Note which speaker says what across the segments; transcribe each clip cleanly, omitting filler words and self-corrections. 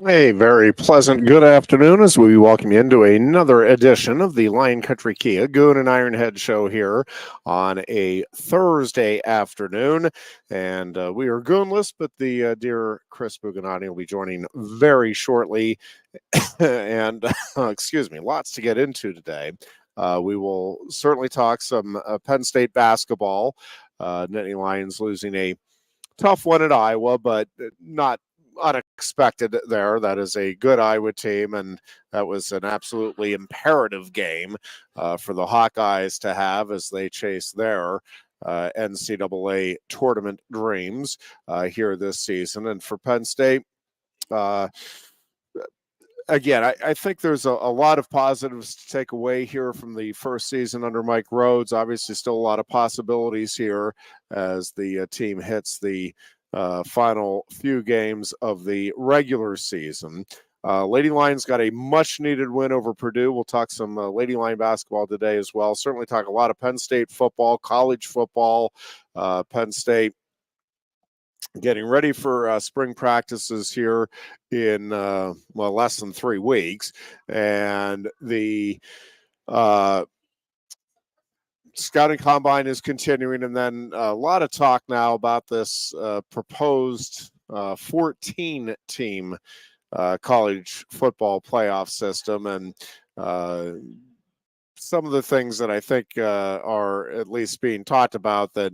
Speaker 1: A very pleasant good afternoon as we welcome you into another edition of the Lion Country Kia Goon and Ironhead show here on a Thursday afternoon. And we are goonless, but the dear Chris Buganati will be joining very shortly. and excuse me, lots to get into today. We will certainly talk some Penn State basketball. Nittany Lions losing a tough one at Iowa, but not unexpected there. That is a good Iowa team, and that was an absolutely imperative game for the Hawkeyes to have as they chase their NCAA tournament dreams here this season. And for Penn State, again, I think there's a lot of positives to take away here from the first season under Mike Rhodes. Obviously, still a lot of possibilities here as the team hits the final few games of the regular season. Lady Lions got a much-needed win over Purdue. We'll talk some Lady Lion basketball today as well. Certainly talk a lot of Penn State football, college football, Penn State getting ready for spring practices here in less than 3 weeks, and the scouting combine is continuing, and then a lot of talk now about this proposed 14-team college football playoff system, and some of the things that I think are at least being talked about that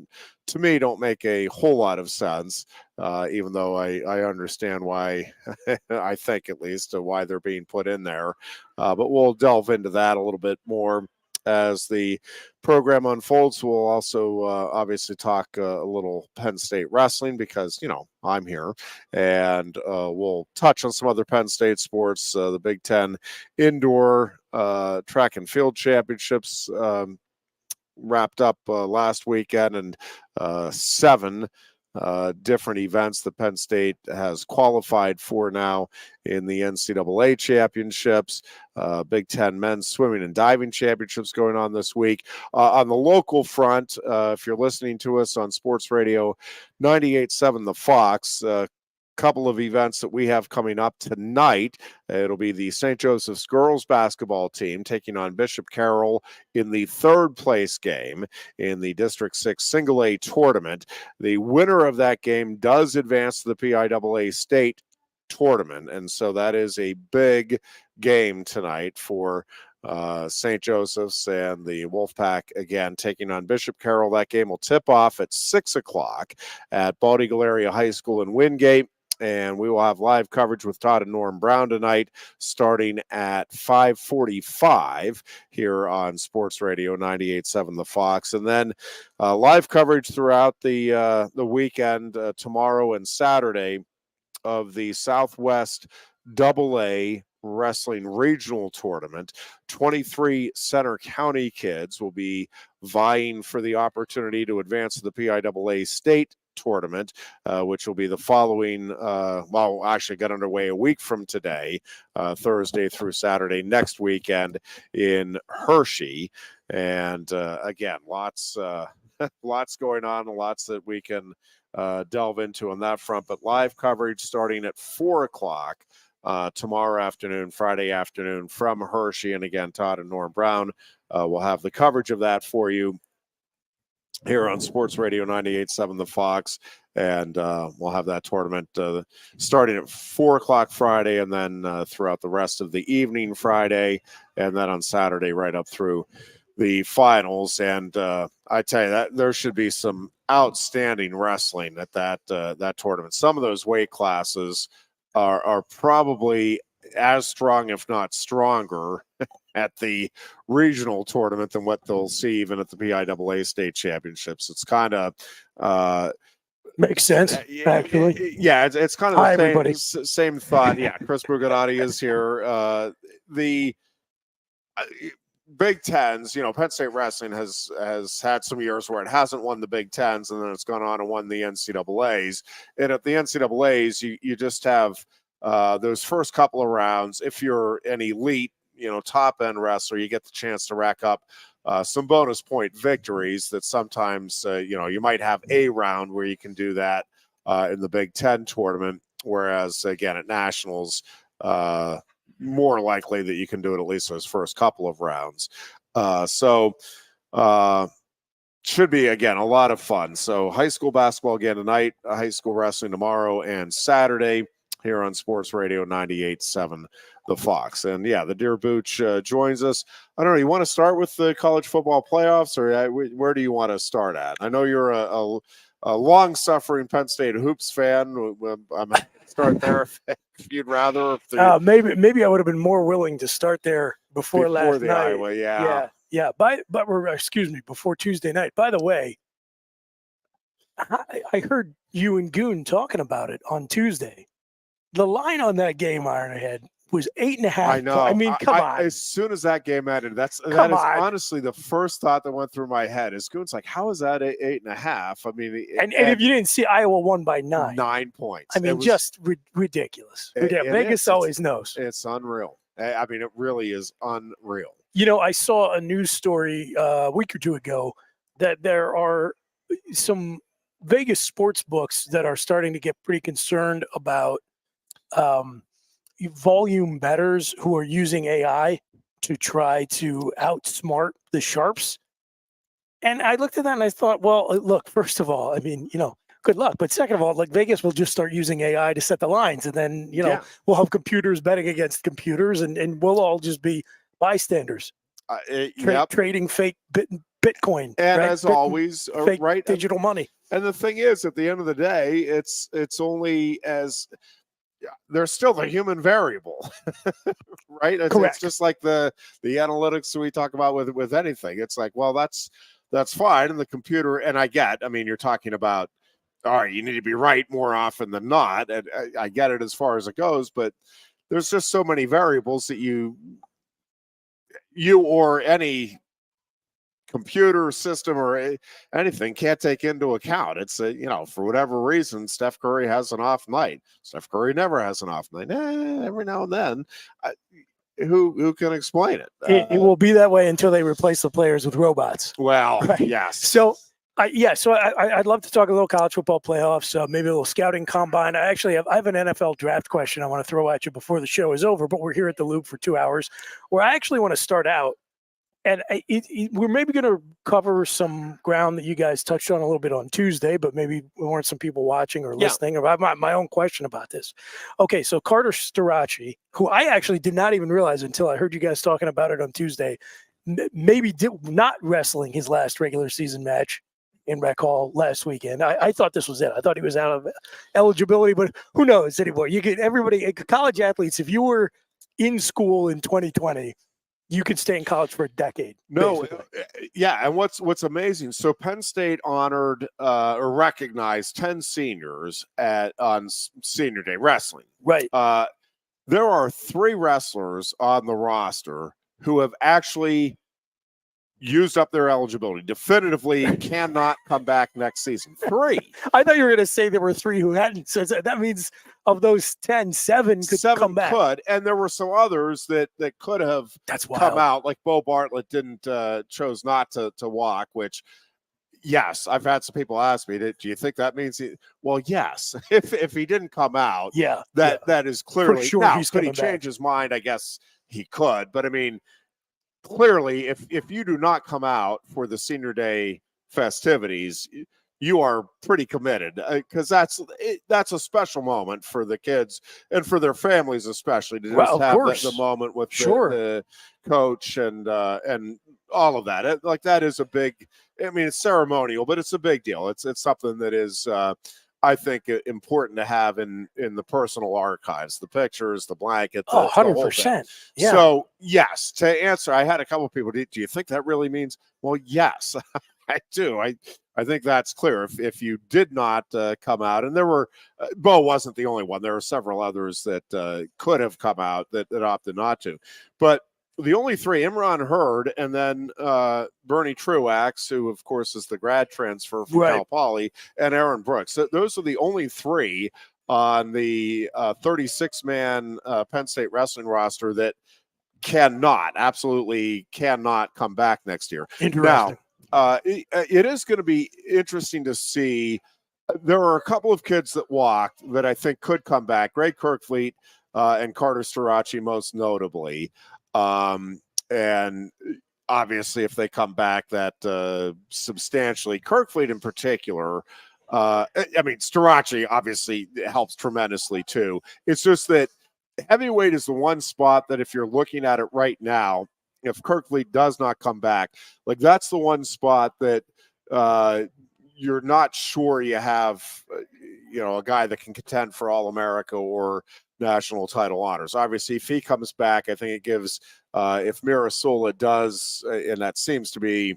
Speaker 1: to me don't make a whole lot of sense, even though I understand why, I think at least, why they're being put in there. But we'll delve into that a little bit more as the program unfolds. We'll also obviously talk a little Penn State wrestling because, you know, I'm here, and we'll touch on some other Penn State sports, the Big Ten indoor track and field championships wrapped up last weekend, and 7 different events that Penn State has qualified for now in the NCAA championships. Big Ten men's swimming and diving championships going on this week. On the local front, if you're listening to us on Sports Radio 98.7 The Fox, couple of events that we have coming up tonight. It'll be the St. Joseph's girls basketball team taking on Bishop Carroll in the 3rd place game in the District 6 Single A tournament. The winner of that game does advance to the PIAA state tournament, and so that is a big game tonight for St. Joseph's and the Wolfpack, again taking on Bishop Carroll. That game will tip off at 6 o'clock at Bald Eagle Area High School in Wingate. And we will have live coverage with Todd and Norm Brown tonight, starting at 5:45 here on Sports Radio 98.7 The Fox. And then live coverage throughout the weekend, tomorrow and Saturday, of the Southwest AA Wrestling Regional Tournament. 23 Center County kids will be vying for the opportunity to advance to the PIAA state tournament, which will be the following, actually get underway a week from today, Thursday through Saturday next weekend in Hershey. And again, lots going on, lots that we can delve into on that front. But live coverage starting at 4 o'clock tomorrow afternoon, Friday afternoon from Hershey. And again, Todd and Norm Brown will have the coverage of that for you here on Sports Radio 98.7 The Fox, and we'll have that tournament starting at 4 o'clock Friday, and then throughout the rest of the evening Friday, and then on Saturday right up through the finals. And I tell you, that there should be some outstanding wrestling at that tournament. Some of those weight classes are probably as strong, if not stronger, at the regional tournament than what they'll see even at the PIAA state championships. It's kind of
Speaker 2: makes sense, actually.
Speaker 1: Yeah, it's kind of
Speaker 2: the
Speaker 1: same thought. Yeah, Chris Buganati is here. The Big Tens, you know, Penn State Wrestling has had some years where it hasn't won the Big Tens, and then it's gone on and won the NCAAs. And at the NCAAs, you just have those first couple of rounds. If you're an elite, you know, top end wrestler, you get the chance to rack up some bonus point victories that sometimes, you know, you might have a round where you can do that in the Big Ten tournament. Whereas again at nationals, more likely that you can do it at least those first couple of rounds. So should be, again, a lot of fun. So high school basketball again tonight, high school wrestling tomorrow and Saturday here on Sports Radio 98.7 The Fox. And yeah, the Deer Booch joins us. I don't know, you want to start with the college football playoffs, or where do you want to start at? I know you're a long-suffering Penn State hoops fan. I'm start there if you'd rather.
Speaker 2: Maybe I would have been more willing to start there before last
Speaker 1: the
Speaker 2: night.
Speaker 1: Iowa, yeah.
Speaker 2: Yeah. Before Tuesday night. By the way, I heard you and Goon talking about it on Tuesday. The line on that game, Ironhead, was 8.5.
Speaker 1: I know.
Speaker 2: I mean, come on.
Speaker 1: As soon as that game ended, that is honestly the first thought that went through my head. Is Goon's like, how is that 8.5? I mean,
Speaker 2: and if you didn't see, Iowa won by 9.
Speaker 1: 9 points.
Speaker 2: I mean, just ridiculous. Vegas always knows.
Speaker 1: It's unreal. I mean, it really is unreal.
Speaker 2: You know, I saw a news story a week or two ago that there are some Vegas sports books that are starting to get pretty concerned about volume bettors who are using AI to try to outsmart the sharps. And I looked at that and I thought, well, look, first of all, I mean, good luck. But second of all, like Vegas will just start using AI to set the lines. And then, we'll have computers betting against computers and we'll all just be bystanders. Trading fake Bitcoin.
Speaker 1: And as always,
Speaker 2: fake
Speaker 1: right?
Speaker 2: Digital money.
Speaker 1: And the thing is, at the end of the day, it's only as there's still the human variable, right?
Speaker 2: Correct.
Speaker 1: It's just like the analytics we talk about with anything. It's like, well, that's fine. And the computer, and I mean, you're talking about, all right, you need to be right more often than not. And I get it as far as it goes, but there's just so many variables that you or any computer system or anything can't take into account. It's for whatever reason, Steph Curry has an off night. Steph Curry never has an off night. Every now and then, who can explain it?
Speaker 2: It will be that way until they replace the players with robots.
Speaker 1: Well,
Speaker 2: right?
Speaker 1: Yes.
Speaker 2: So I'd love to talk a little college football playoffs, maybe a little scouting combine. I have an NFL draft question I want to throw at you before the show is over, but we're here at the Loop for 2 hours, where I actually want to start out. And we're maybe going to cover some ground that you guys touched on a little bit on Tuesday, but maybe there weren't some people watching or listening. Or my own question about this. Okay, so Carter Starachi, who I actually did not even realize until I heard you guys talking about it on Tuesday, maybe did not wrestling his last regular season match in Rec Hall last weekend. I thought this was it. I thought he was out of eligibility, but who knows anymore? You get everybody, college athletes, if you were in school in 2020, you could stay in college for a decade.
Speaker 1: No, yeah. And what's amazing, so Penn State honored or recognized 10 seniors on Senior Day Wrestling.
Speaker 2: Right.
Speaker 1: There are 3 wrestlers on the roster who have actually used up their eligibility, definitively cannot come back next season. 3.
Speaker 2: I thought you were going to say there were 3 who hadn't. So that means of those 10, 7 could come back.
Speaker 1: And there were some others that could have come out, like Bo Bartlett chose not to walk, which, yes, I've had some people ask me, do you think that means well, yes. If he didn't come out, that is clearly,
Speaker 2: sure
Speaker 1: now,
Speaker 2: he's
Speaker 1: could he change his mind? I guess he could, but I mean, clearly, if you do not come out for the Senior Day festivities, you are pretty committed, because that's a special moment for the kids and for their families, especially to just have the moment with the coach and all of that. That is a big. I mean, it's ceremonial, but it's a big deal. It's something that is. I think important to have in the personal archives, the pictures, the blanket.
Speaker 2: 100%. Yeah.
Speaker 1: So yes, to answer, I had a couple of people. Do you think that really means? Well, yes, I do. I think that's clear. If you did not come out, and there were, Bo wasn't the only one. There were several others that could have come out that opted not to, but. The only 3, Imran Hurd, and then Bernie Truax, who, of course, is the grad transfer from Cal Poly, and Aaron Brooks. So those are the only 3 on the 36-man Penn State Wrestling roster that absolutely cannot come back next year.
Speaker 2: Interesting.
Speaker 1: Now, it is going to be interesting to see there are a couple of kids that walked that I think could come back. Greg Kirkfleet and Carter Starace most notably. And obviously, if they come back, that substantially. Kirkfleet in particular, I mean, Starace obviously helps tremendously too. It's just that heavyweight is the one spot that if you're looking at it right now, if Kirkfleet does not come back, like that's the one spot that you're not sure you have, a guy that can contend for All-America or national title honors. Obviously, if he comes back, I think it gives, if Mirasola does, and that seems to be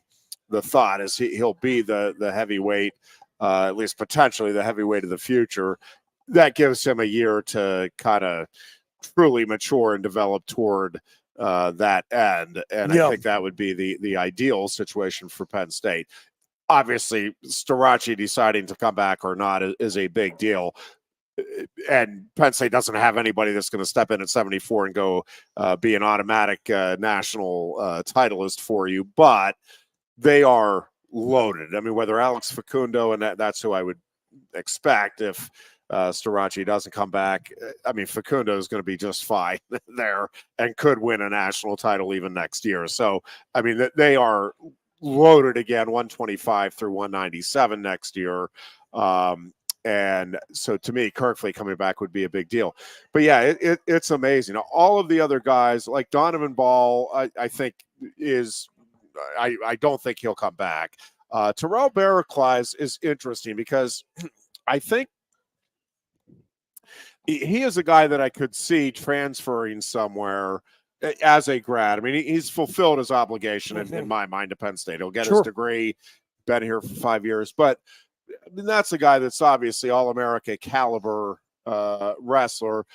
Speaker 1: the thought, is he'll be the heavyweight, at least potentially the heavyweight of the future. That gives him a year to kind of truly mature and develop toward that end. And I think that would be the ideal situation for Penn State. Obviously, Starace deciding to come back or not is a big deal. And Penn State doesn't have anybody that's going to step in at 74 and go be an automatic national titleist for you. But they are loaded. I mean, whether Alex Facundo, and that's who I would expect if Starace doesn't come back. I mean, Facundo is going to be just fine there and could win a national title even next year. So, I mean, they are loaded again, 125 through 197 next year. And so to me, Kirkfleet coming back would be a big deal. But yeah, it's amazing. All of the other guys, like Donovan Ball, I think I don't think he'll come back. Terrell Barraclough is interesting because I think he is a guy that I could see transferring somewhere as a grad. I mean, he's fulfilled his obligation in my mind to Penn State. He'll get his degree, been here for 5 years. But I mean, that's a guy that's obviously All-America caliber wrestler.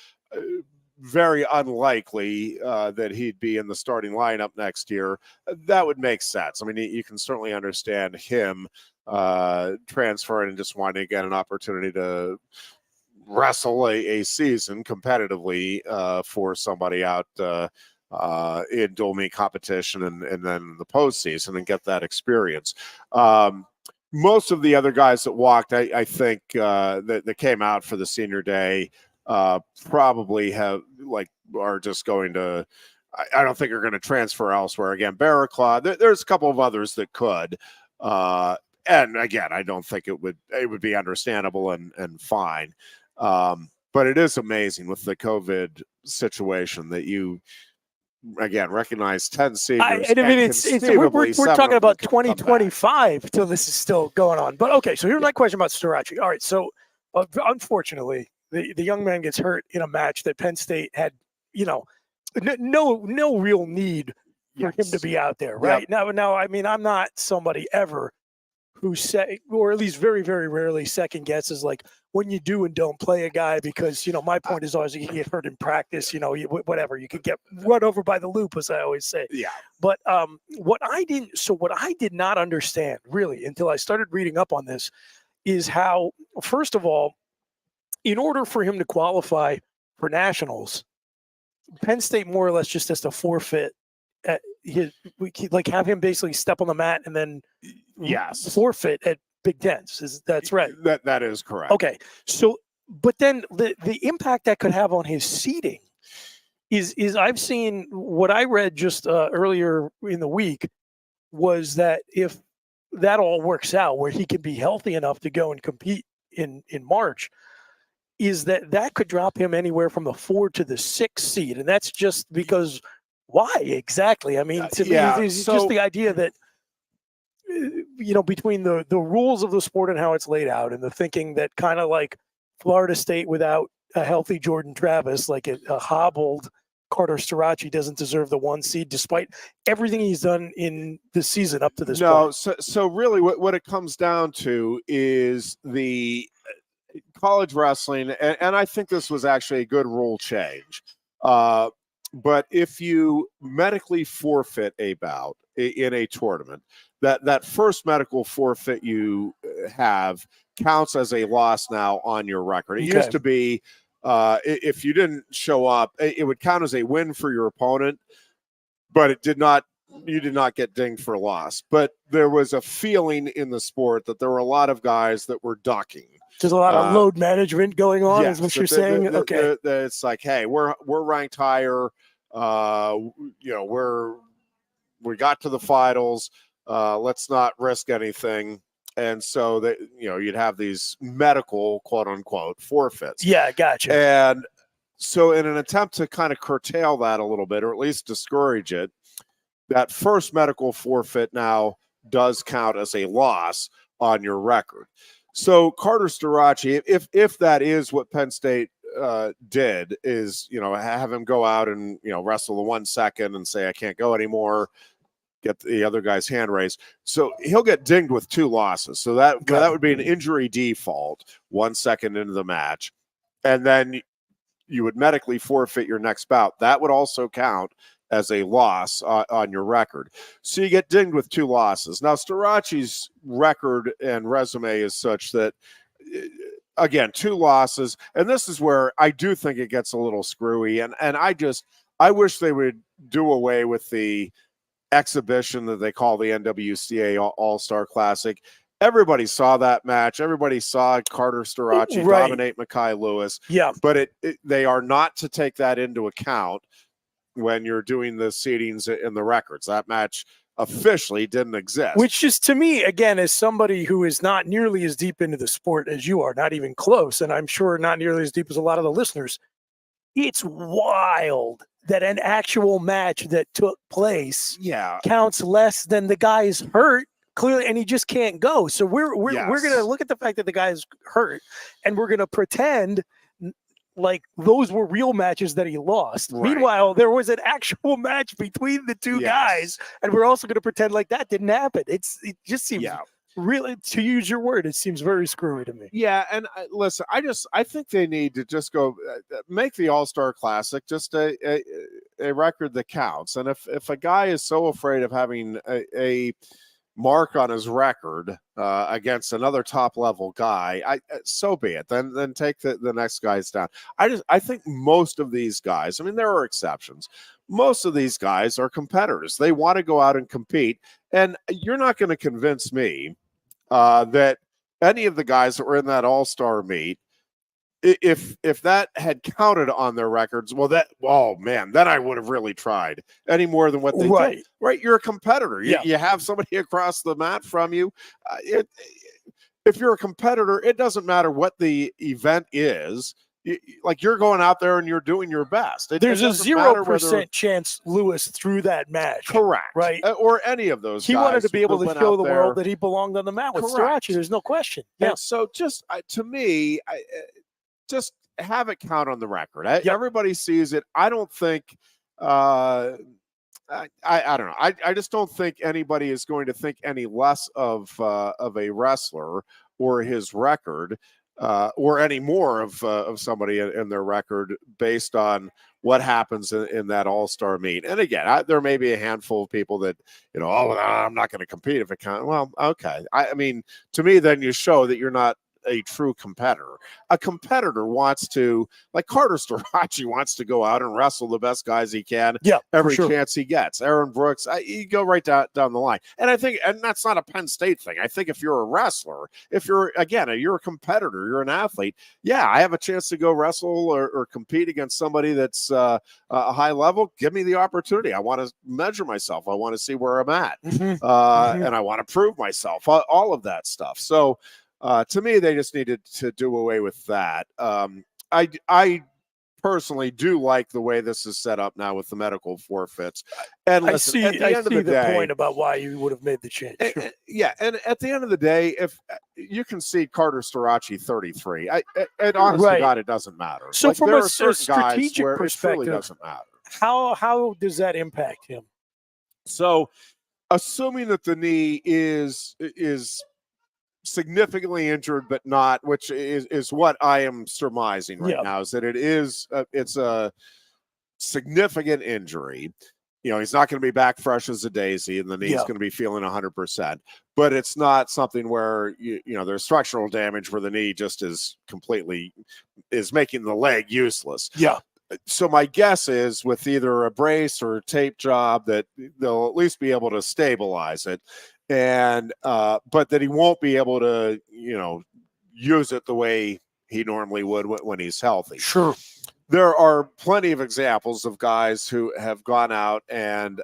Speaker 1: Very unlikely that he'd be in the starting lineup next year. That would make sense. I mean, you can certainly understand him transferring and just wanting to get an opportunity to wrestle a season competitively for somebody out in dual meet competition and then the postseason and get that experience. Most of the other guys that walked, I think that came out for the senior day probably are just going to, I don't think are going to transfer elsewhere. Again, Barraclough, there's a couple of others that could. And again, I don't think it would be understandable and fine. But it is amazing with the COVID situation that you, again, recognize 10 seniors.
Speaker 2: I mean, we're talking about 2025 till this is still going on. But okay, so here's my question about Starace. All right, so unfortunately, the young man gets hurt in a match that Penn State had, no real need for him to be out there, right? Yep. Now, I mean, I'm not somebody ever who say, or at least very, very rarely second guesses like when you do and don't play a guy because, my point is always you can get hurt in practice, whatever, you could get run over by the loop, as I always say. Yeah. But what I did not understand really until I started reading up on this is how, first of all, in order for him to qualify for nationals, Penn State more or less just has to forfeit have him basically step on the mat and then forfeit at Big Tens. That's right.
Speaker 1: That is correct.
Speaker 2: Okay. So, but then the impact that could have on his seeding is I've seen what I read just earlier in the week was that if that all works out where he can be healthy enough to go and compete in March, is that could drop him anywhere from the 4 to the 6 seed. And that's just because why exactly? I mean, to me, it's just the idea that, between the rules of the sport and how it's laid out and the thinking that kind of like Florida State without a healthy Jordan Travis, like a hobbled Carter Starace doesn't deserve the 1 seed despite everything he's done in the season up to this point.
Speaker 1: So really what it comes down to is the college wrestling, and I think this was actually a good rule change. But if you medically forfeit a bout in a tournament, that first medical forfeit you have counts as a loss now on your record. It used to be if you didn't show up, it would count as a win for your opponent, but you did not get dinged for a loss. But there was a feeling in the sport that there were a lot of guys that were ducking
Speaker 2: There's a lot of load management going on,
Speaker 1: yes,
Speaker 2: is what you're saying? Okay.
Speaker 1: It's like, hey, we're ranked higher. We got to the finals. Let's not risk anything. And so that, you'd have these medical, quote unquote, forfeits.
Speaker 2: Yeah, gotcha.
Speaker 1: And so in an attempt to kind of curtail that a little bit, or at least discourage it, that first medical forfeit now does count as a loss on your record. So Carter Starachi, if that is what Penn State did, is, have him go out and, wrestle the 1 second and say, I can't go anymore, get the other guy's hand raised. So he'll get dinged with 2 losses. So that would be an injury default 1 second into the match. And then you would medically forfeit your next bout. That would also count as a loss on your record. So you get dinged with 2 losses. Now, Starachi's record and resume is such that, again, 2 losses. And this is where I do think it gets a little screwy. And I wish they would do away with the exhibition that they call the NWCA All-Star Classic. Everybody saw that match. Everybody saw Carter Starachi dominate Mekhi Lewis.
Speaker 2: Yeah.
Speaker 1: But they are not to take that into account when you're doing the seedings in the records. That match officially didn't exist.
Speaker 2: Which is, to me, again, as somebody who is not nearly as deep into the sport as you are, not even close, and I'm sure not nearly as deep as a lot of the listeners, it's wild that an actual match that took place counts less than the guy's hurt, clearly, and he just can't go. So we're going to look at the fact that the guy's hurt, and we're going to pretend like those were real matches that he lost. Right. Meanwhile, there was an actual match between the 2 guys, and we're also going to pretend like that didn't happen. It just seems really, to use your word, it seems very screwy to me.
Speaker 1: Yeah, and listen, I think they need to just go make the All-Star Classic just a record that counts. And if a guy is so afraid of having a mark on his record against another top level guy, so be it. Then take the next guys down. I think most of these guys, I mean, there are exceptions. Most of these guys are competitors. They want to go out and compete. And you're not going to convince me that any of the guys that were in that all-star meet, if that had counted on their records, then I would have really tried any more than what they did. Right? You're a competitor. You have somebody across the mat from you. If you're a competitor, it doesn't matter what the event is. You're going out there and you're doing your best.
Speaker 2: There's a 0% chance Lewis threw that match.
Speaker 1: Correct.
Speaker 2: Right.
Speaker 1: Or any of those
Speaker 2: he
Speaker 1: guys.
Speaker 2: He wanted to be able to show the world that he belonged on the mat with Starachi. There's no question. Yeah.
Speaker 1: And so just to me, just have it count on the record. Everybody sees it. I don't think I don't know. I just don't think anybody is going to think any less of a wrestler or his record or any more of somebody in their record based on what happens in that all-star meet. And again, there may be a handful of people that, I'm not going to compete if it counts. Well, okay. I mean, to me, then you show that you're not a true competitor. A competitor wants to, like Carter Starachi wants to go out and wrestle the best guys he can every chance he gets. Aaron Brooks, you go right down the line. And I think, and that's not a Penn State thing. I think if you're a wrestler, if you're a competitor, you're an athlete, I have a chance to go wrestle or compete against somebody that's a high level. Give me the opportunity. I want to measure myself. I want to see where I'm at. And I want to prove myself, all of that stuff. So, to me, they just needed to do away with that. I personally do like the way this is set up now with the medical forfeits. And listen,
Speaker 2: I see the point about why you would have made the change. Sure.
Speaker 1: And at the end of the day, if you can see Carter Starachi 33, and honestly, God, it doesn't matter.
Speaker 2: So from a strategic perspective,
Speaker 1: it really doesn't matter.
Speaker 2: How does that impact him?
Speaker 1: So, assuming that the knee is significantly injured, but not, which is what I am surmising right now, is that it's a significant injury. He's not going to be back fresh as a daisy, and the knee's going to be feeling 100%. But it's not something where there's structural damage where the knee just is making the leg useless.
Speaker 2: Yeah.
Speaker 1: So my guess is with either a brace or a tape job that they'll at least be able to stabilize it. And but that he won't be able to use it the way he normally would when he's healthy.
Speaker 2: Sure.
Speaker 1: There are plenty of examples of guys who have gone out and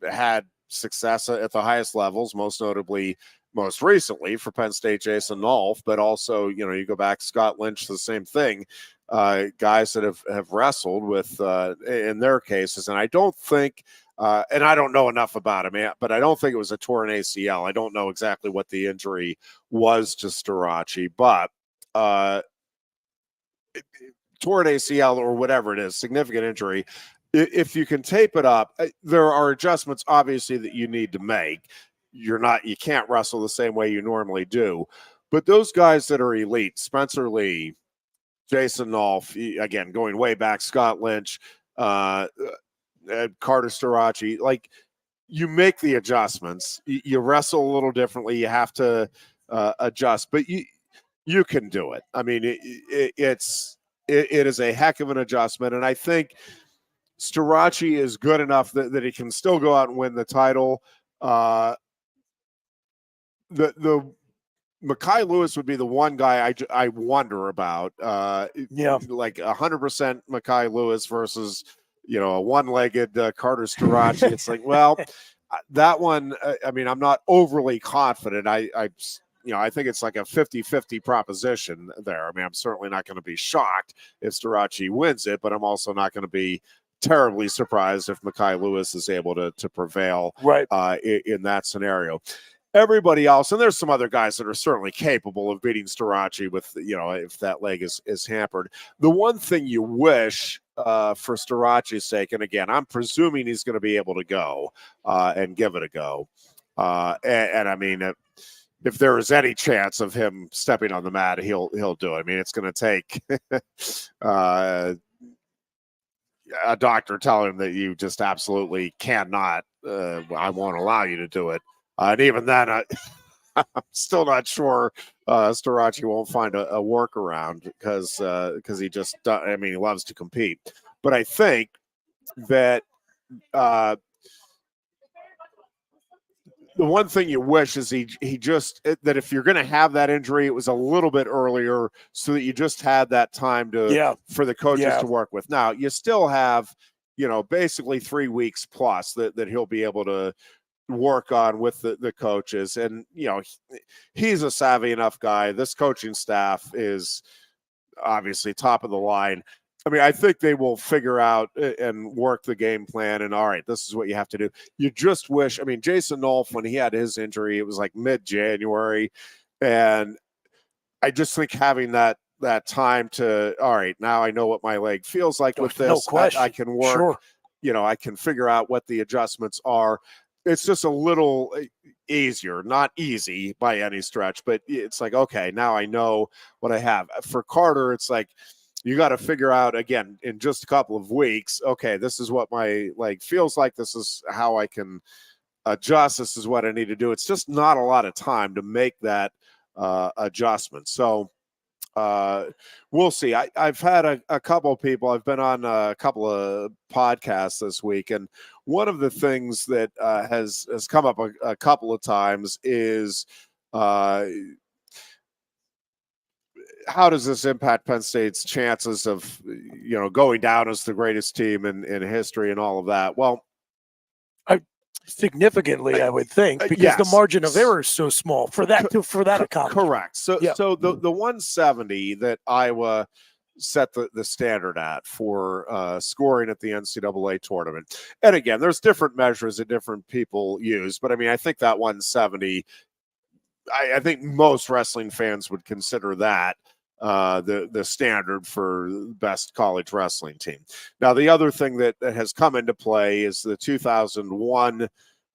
Speaker 1: had success at the highest levels, most notably, most recently for Penn State, Jason Nolf, but also, you go back, Scott Lynch, the same thing, guys that have wrestled with, in their cases. And I don't think, and I don't know enough about him, but I don't think it was a torn ACL. I don't know exactly what the injury was to Starachi, but torn ACL or whatever it is, significant injury. If you can tape it up, there are adjustments obviously that you need to make. You can't wrestle the same way you normally do. But those guys that are elite, Spencer Lee, Jason Nolf, again, going way back, Scott Lynch, Carter Starachi, like, you make the adjustments. You wrestle a little differently. You have to adjust, but you can do it. I mean, it is a heck of an adjustment. And I think Starachi is good enough that he can still go out and win the title. The Mekhi Lewis would be the one guy I wonder about. Like 100% Mekhi Lewis versus, a one-legged Carter Starachi. It's like, well, that one, I mean, I'm not overly confident. I think it's like a 50-50 proposition there. I mean, I'm certainly not going to be shocked if Starachi wins it, but I'm also not going to be terribly surprised if Mekhi Lewis is able to prevail in that scenario. Everybody else, and there's some other guys that are certainly capable of beating Starachi with, if that leg is hampered. The one thing you wish for Starachi's sake, and again, I'm presuming he's going to be able to go and give it a go. And I mean, if there is any chance of him stepping on the mat, he'll do it. I mean, it's going to take a doctor telling him that you just absolutely cannot. I won't allow you to do it. And even then, I'm still not sure Starachi won't find a workaround because he just, he loves to compete. But I think that the one thing you wish is he just, that if you're going to have that injury, it was a little bit earlier so that you just had that time for the coaches to work with. Now, you still have, basically 3 weeks plus that he'll be able to work on with the coaches. And, he's a savvy enough guy. This coaching staff is obviously top of the line. I mean, I think they will figure out and work the game plan. And all right, this is what you have to do. You just wish, Jason Nolf, when he had his injury, it was like mid-January. And I just think having that time to, all right, now I know what my leg feels like with this.
Speaker 2: No question.
Speaker 1: I can work,
Speaker 2: Sure.
Speaker 1: I can figure out what the adjustments are. It's just a little easier, not easy by any stretch, but it's like, okay, now I know what I have. For Carter, it's like, you got to figure out, again, in just a couple of weeks, okay, this is what my leg feels like. This is how I can adjust. This is what I need to do. It's just not a lot of time to make that adjustment. So we'll see. I've had a couple of people. I've been on a couple of podcasts this week, and one of the things that has come up a couple of times is how does this impact Penn State's chances of, going down as the greatest team in history and all of that? Well,
Speaker 2: significantly, I would think, because
Speaker 1: yes.
Speaker 2: the margin of error is so small for that accomplishment.
Speaker 1: Correct. So the 170 that Iowa set the standard at for scoring at the NCAA tournament, and again, there's different measures that different people use, but I think that 170, I think most wrestling fans would consider that the standard for best college wrestling team. Now, the other thing that has come into play is the 2001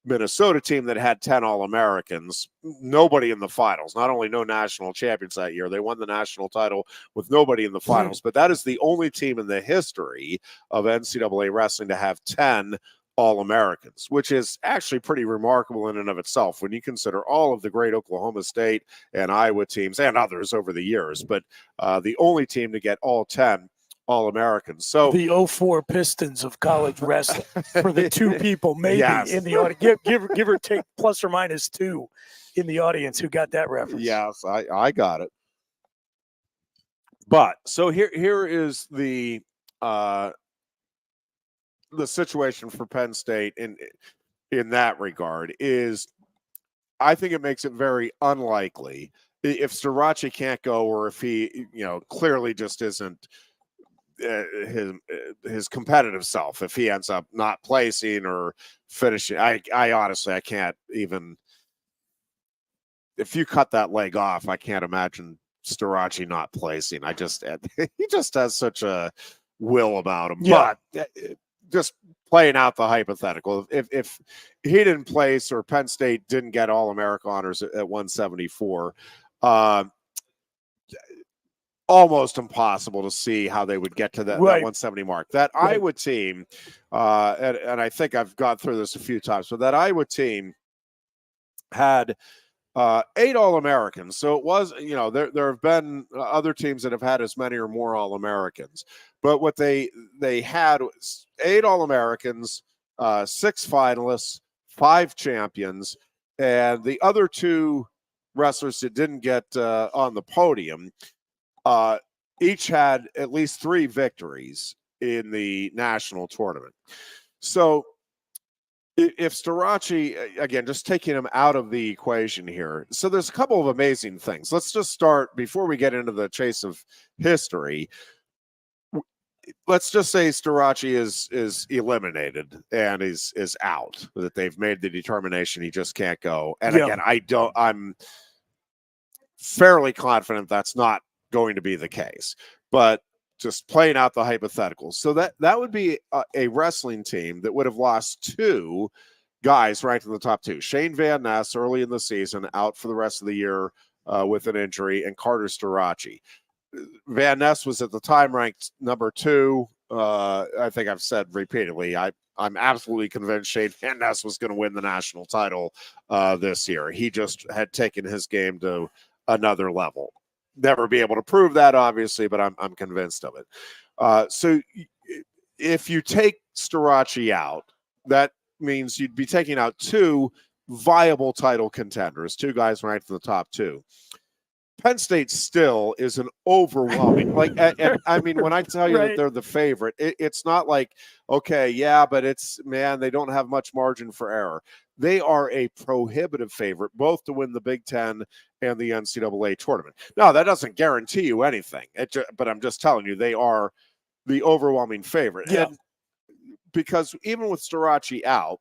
Speaker 1: Minnesota team that had 10 All-Americans, nobody in the finals. Not only no national champions that year, they won the national title with nobody in the finals, but that is the only team in the history of NCAA wrestling to have 10 All-Americans, which is actually pretty remarkable in and of itself when you consider all of the great Oklahoma State and Iowa teams and others over the years, but the only team to get all 10 All-Americans. So
Speaker 2: the 04 Pistons of college wrestling for the two people maybe in the audience. Give or take plus or minus two in the audience who got that reference.
Speaker 1: Yes, I got it. But so here is the situation for Penn State in that regard is I think it makes it very unlikely if Starachi can't go, or if he, clearly just isn't his competitive self, if he ends up not placing or finishing. I honestly, I can't even, if you cut that leg off, I can't imagine Starachi not placing. He just has such a will about him.
Speaker 2: Yeah.
Speaker 1: But just playing out the hypothetical, if he didn't place or Penn State didn't get All-America honors at 174, almost impossible to see how they would get to that 170 mark. That Iowa team, and I think I've gone through this a few times, but that Iowa team had 8 All-Americans. So it was, there have been other teams that have had as many or more All-Americans. But what they had was 8 All-Americans, 6 finalists, 5 champions, and the other 2 wrestlers that didn't get on the podium each had at least 3 victories in the national tournament. So if Starachi, again, just taking him out of the equation here. So there's a couple of amazing things. Let's just start before we get into the chase of history. Let's just say Starachi is eliminated and is out, that they've made the determination he just can't go. And again, I'm fairly confident that's not going to be the case, but just playing out the hypotheticals. So that would be a wrestling team that would have lost 2 guys ranked in the top 2. Shane Van Ness early in the season, out for the rest of the year with an injury, and Carter Starachi. Van Ness was at the time ranked number 2. I think I've said repeatedly, I'm absolutely convinced Shane Van Ness was going to win the national title this year. He just had taken his game to another level. Never be able to prove that, obviously, but I'm convinced of it. So if you take Starachi out, that means you'd be taking out 2 viable title contenders, 2 guys ranked in the top 2. Penn State still is an overwhelming, and I mean, when I tell you that they're the favorite, it's not like, okay, yeah, but they don't have much margin for error. They are a prohibitive favorite, both to win the Big Ten and the NCAA tournament. Now, that doesn't guarantee you anything, but I'm just telling you, they are the overwhelming favorite.
Speaker 2: Yeah.
Speaker 1: And because even with Starachi out,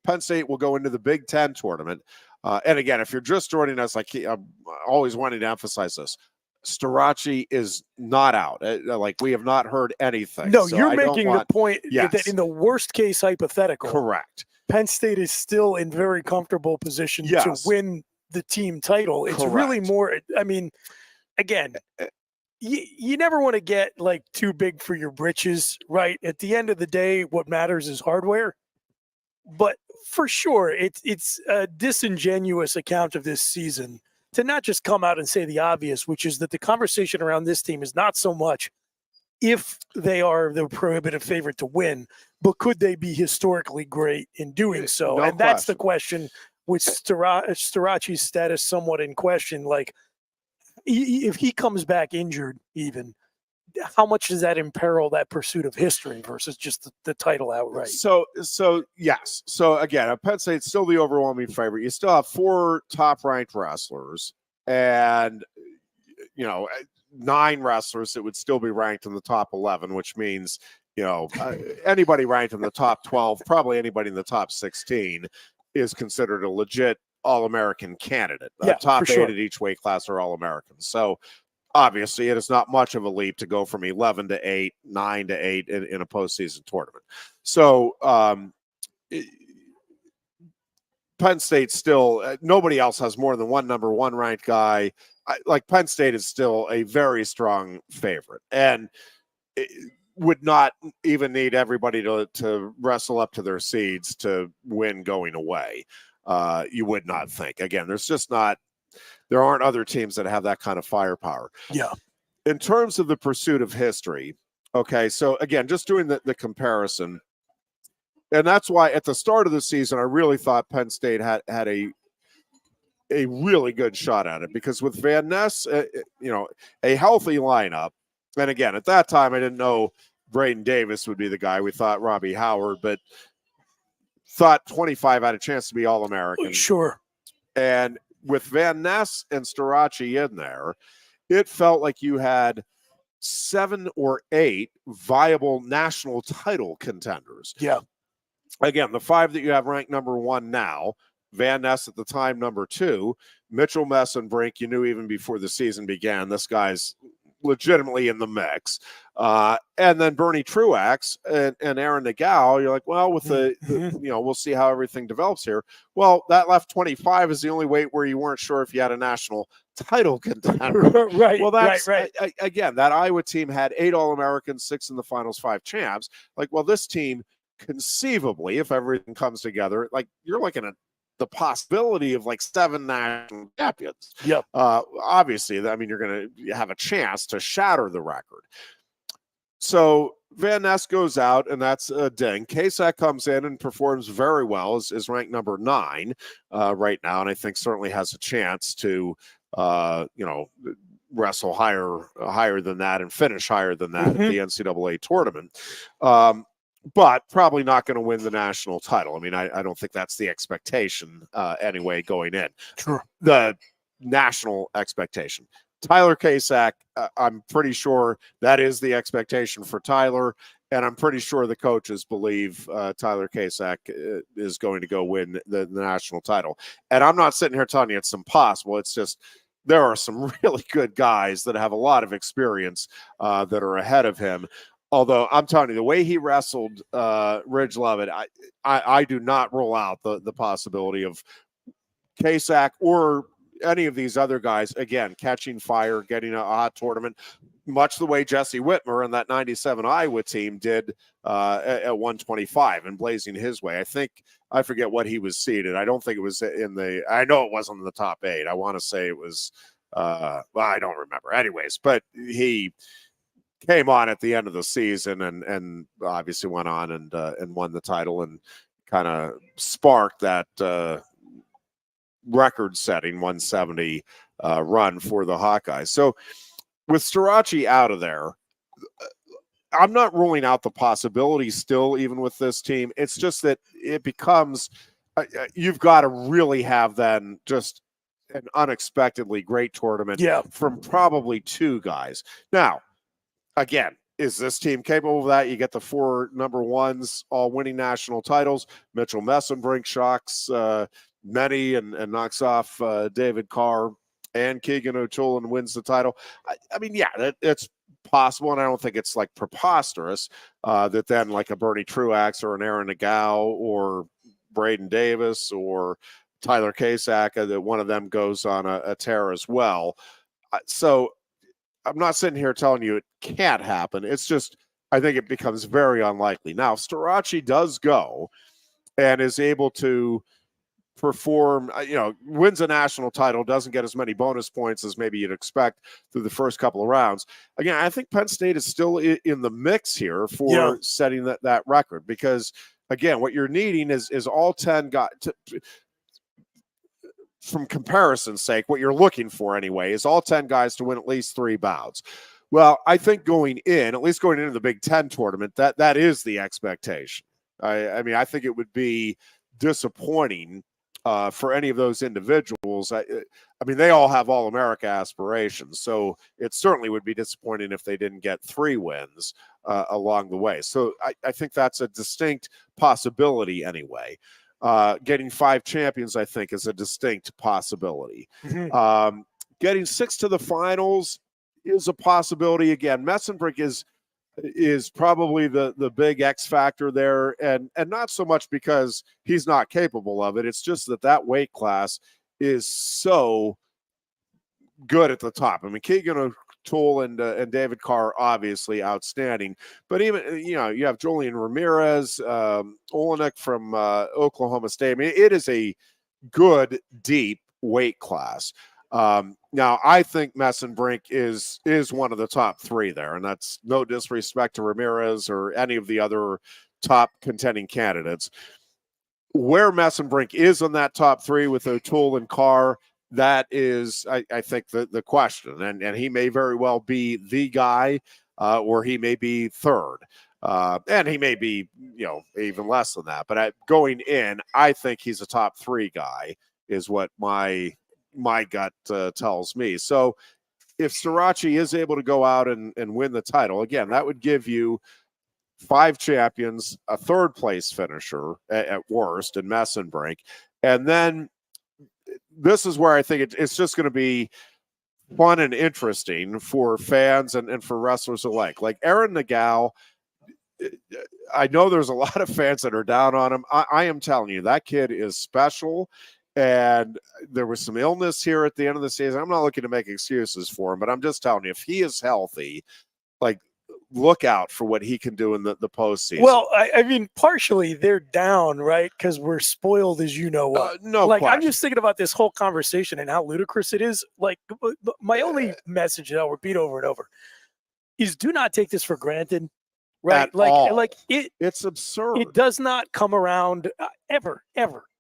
Speaker 1: Penn State will go into the Big Ten tournament. And again, if you're just joining us, I'm always wanting to emphasize this. Starachi is not out. We have not heard anything.
Speaker 2: No,
Speaker 1: so
Speaker 2: you're making the point that in the worst case hypothetical,
Speaker 1: correct,
Speaker 2: Penn State is still in very comfortable position to win the team title. It's really more, I mean, again, you never want to get too big for your britches, right? At the end of the day, what matters is hardware. But for sure, it's a disingenuous account of this season to not just come out and say the obvious, which is that the conversation around this team is not so much if they are the prohibitive favorite to win, but could they be historically great in doing so?
Speaker 1: No
Speaker 2: and that's the question with Starachi's status somewhat in question. If he comes back injured even, how much does that imperil that pursuit of history versus just the title outright?
Speaker 1: So yes. So again, Penn State's still the overwhelming favorite. You still have 4 top-ranked wrestlers, and 9 wrestlers that would still be ranked in the top 11, which means anybody ranked in the top 12, probably anybody in the top 16, is considered a legit All-American candidate. Top 8 at each weight class are All-Americans. So obviously, it is not much of a leap to go from 11 to 8, 9 to 8 in a postseason tournament. So Penn State still, nobody else has more than one number 1 ranked guy. Penn State is still a very strong favorite, and would not even need everybody to wrestle up to their seeds to win going away. You would not think. Again, there aren't other teams that have that kind of firepower.
Speaker 2: Yeah.
Speaker 1: In terms of the pursuit of history, okay, so again, just doing the comparison, and that's why at the start of the season, I really thought Penn State had a really good shot at it, because with Van Ness, a healthy lineup, And again, at that time, I didn't know Braden Davis would be the guy. We thought Robbie Howard, but thought 25 had a chance to be All-American.
Speaker 2: Sure.
Speaker 1: And with Van Ness and Starace in there, it felt like you had 7 or 8 viable national title contenders.
Speaker 2: Yeah.
Speaker 1: Again, the 5 that you have ranked number 1 now, Van Ness at the time number 2, Mitchell Messenbrink, you knew even before the season began, this guy's legitimately in the mix. And then Bernie Truax and Aaron Nagao, you're like, well, with the we'll see how everything develops here. Well, that left 25 is the only weight where you weren't sure if you had a national title contender.
Speaker 2: Right.
Speaker 1: Well, that's
Speaker 2: right.
Speaker 1: Again, that Iowa team had 8 All-Americans, 6 in the finals, 5 champs. Like, well, this team conceivably, if everything comes together, like you're looking at the possibility of like 7 national champions.
Speaker 2: Yep.
Speaker 1: Obviously, I mean, you're going to have a chance to shatter the record. So Van Ness goes out, and that's a ding. Kasak comes in and performs very well, is ranked number 9 right now, and I think certainly has a chance to, wrestle higher than that and finish higher than that at the NCAA tournament. But probably not going to win the national title. I mean, I don't think that's the expectation anyway going in.
Speaker 2: Sure.
Speaker 1: The national expectation. Tyler Kasak, I'm pretty sure that is the expectation for Tyler, and I'm pretty sure the coaches believe Tyler Kasak is going to go win the national title. And I'm not sitting here telling you it's impossible. It's just there are some really good guys that have a lot of experience that are ahead of him. Although I'm telling you, the way he wrestled Ridge Lovett, I do not rule out the possibility of Kasak or any of these other guys, again, catching fire, getting a hot tournament, much the way Jesse Whitmer and that 97 Iowa team did at 125 and blazing his way. I forget what he was seeded. I don't think it was I know it wasn't in the top 8. I want to say it was, I don't remember. Anyways, but he came on at the end of the season and obviously went on and won the title and kind of sparked that record-setting 170 run for the Hawkeyes. So with Starace out of there, I'm not ruling out the possibility still, even with this team. It's just that it becomes you've got to really have then just an unexpectedly great tournament from probably 2 guys. Now, again, is this team capable of that? You get the 4 number 1s all winning national titles. Mitchell Messenbrink shocks many and knocks off David Carr and Keegan O'Toole and wins the title. I mean, yeah, it's possible, and I don't think it's like preposterous that then like a Bernie Truax or an Aaron Nagao or Braden Davis or Tyler Kasak, that one of them goes on a tear as well. So I'm not sitting here telling you it can't happen. It's just I think it becomes very unlikely. Now, Starace does go and is able to perform, wins a national title, doesn't get as many bonus points as maybe you'd expect through the first couple of rounds. Again, I think Penn State is still in the mix here for setting that record because, again, what you're needing is all 10 guys. From comparison's sake, what you're looking for anyway is all 10 guys to win at least 3 bouts. Well, I think at least going into the Big Ten tournament, that is the expectation. I mean, I think it would be disappointing for any of those individuals. I mean, they all have All-America aspirations, so it certainly would be disappointing if they didn't get 3 wins along the way. So I think that's a distinct possibility anyway. Getting 5 champions, I think, is a distinct possibility. Getting 6 to the finals is a possibility. Again, Messenbrink is probably the big X factor there, and not so much because he's not capable of it. It's just that weight class is so good at the top. I mean, Keegan O'Toole and David Carr obviously outstanding, but even you have Julian Ramirez, Olenek from Oklahoma State. I mean, it is a good deep weight class. Now, I think Messenbrink is one of the top 3 there, and that's no disrespect to Ramirez or any of the other top contending candidates. Where Messenbrink is on that top 3 with O'Toole and Carr, that is, I think, the question, and he may very well be the guy. where he may be third. And he may be, even less than that. But going in, I think he's a top 3 guy, is what my gut tells me. So if Srirachi is able to go out and win the title, again, that would give you 5 champions, a third place finisher at worst, and Messenbrink. And then this is where I think it's just going to be fun and interesting for fans and for wrestlers alike. Like Aaron Nagel, I know there's a lot of fans that are down on him. I am telling you, that kid is special. And there was some illness here at the end of the season. I'm not looking to make excuses for him, but I'm just telling you, if he is healthy, like, look out for what he can do in the postseason.
Speaker 2: Well, I mean, partially they're down, right? Because we're spoiled, as you know.
Speaker 1: No,
Speaker 2: like
Speaker 1: question.
Speaker 2: I'm just thinking about this whole conversation and how ludicrous it is. Like, my only message that I'll repeat over and over is: do not take this for granted, right?
Speaker 1: At all.
Speaker 2: Like
Speaker 1: it's absurd.
Speaker 2: It does not come around ever.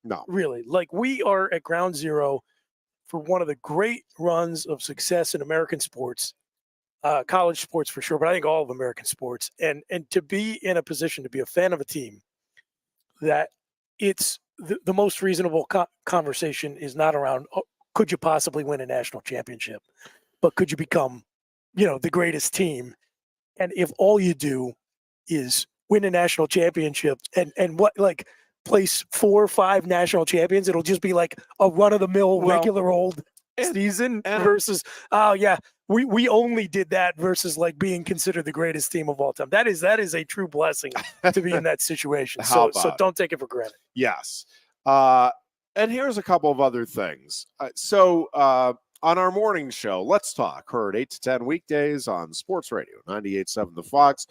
Speaker 1: No,
Speaker 2: really. Like, we are at ground zero for one of the great runs of success in American sports. College sports for sure, but I think all of American sports, and to be in a position to be a fan of a team that it's the most reasonable conversation is not around, could you possibly win a national championship, but could you become, the greatest team? And if all you do is win a national championship and what, like, place 4 or 5 national champions, it'll just be like a run-of-the-mill regular old season versus, we only did that versus like being considered the greatest team of all time. That is a true blessing to be in that situation. So don't take it for granted.
Speaker 1: Yes. And here's a couple of other things. On our morning show, Let's Talk, heard 8 to 10 weekdays on Sports Radio 98.7 The Fox,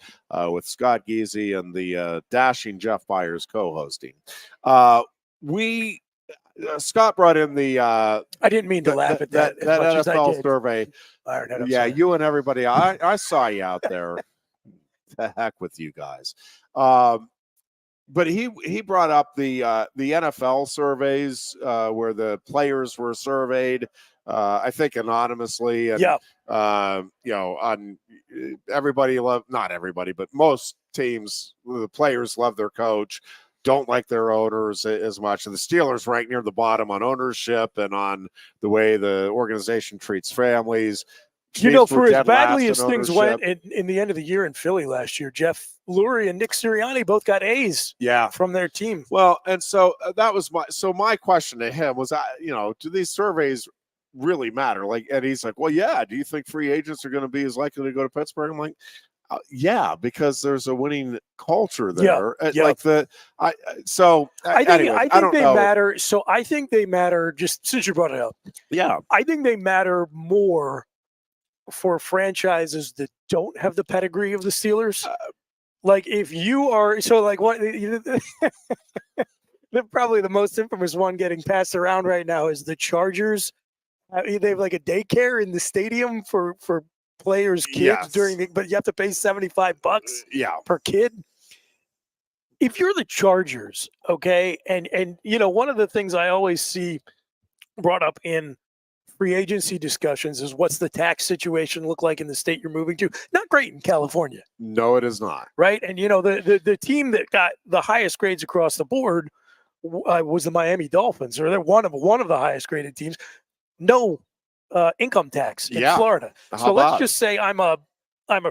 Speaker 1: with Scott Geezy and the dashing Jeff Byers co-hosting. Scott brought in the I
Speaker 2: didn't mean to laugh at that
Speaker 1: NFL survey.
Speaker 2: Ironhead,
Speaker 1: yeah, sorry. You and everybody. I saw you out there. The heck with you guys. But he brought up the NFL surveys where the players were surveyed. I think anonymously, and on everybody not everybody, but most teams, the players love their coach, don't like their owners as much. And the Steelers rank near the bottom on ownership and on the way the organization treats families.
Speaker 2: For as badly as things went in the end of the year in Philly last year, Jeff Lurie and Nick Sirianni both got A's from their team.
Speaker 1: Well, and so that was my question to him was, do these surveys really matter? Like, and he's like, well, yeah. Do you think free agents are going to be as likely to go to Pittsburgh? I'm like, yeah, because there's a winning culture there. I think they matter.
Speaker 2: So I think they matter, just since you brought it up.
Speaker 1: Yeah.
Speaker 2: I think they matter more for franchises that don't have the pedigree of the Steelers. Like, if you are, probably the most infamous one getting passed around right now is the Chargers. They have like a daycare in the stadium for players' kids but you have to pay $75 per kid. If you're the Chargers, okay, and one of the things I always see brought up in free agency discussions is, what's the tax situation look like in the state you're moving to? Not great in California.
Speaker 1: No, it is not.
Speaker 2: Right, and the team that got the highest grades across the board was the Miami Dolphins, or they're one of the highest graded teams. No income tax in Florida. So let's just say I'm a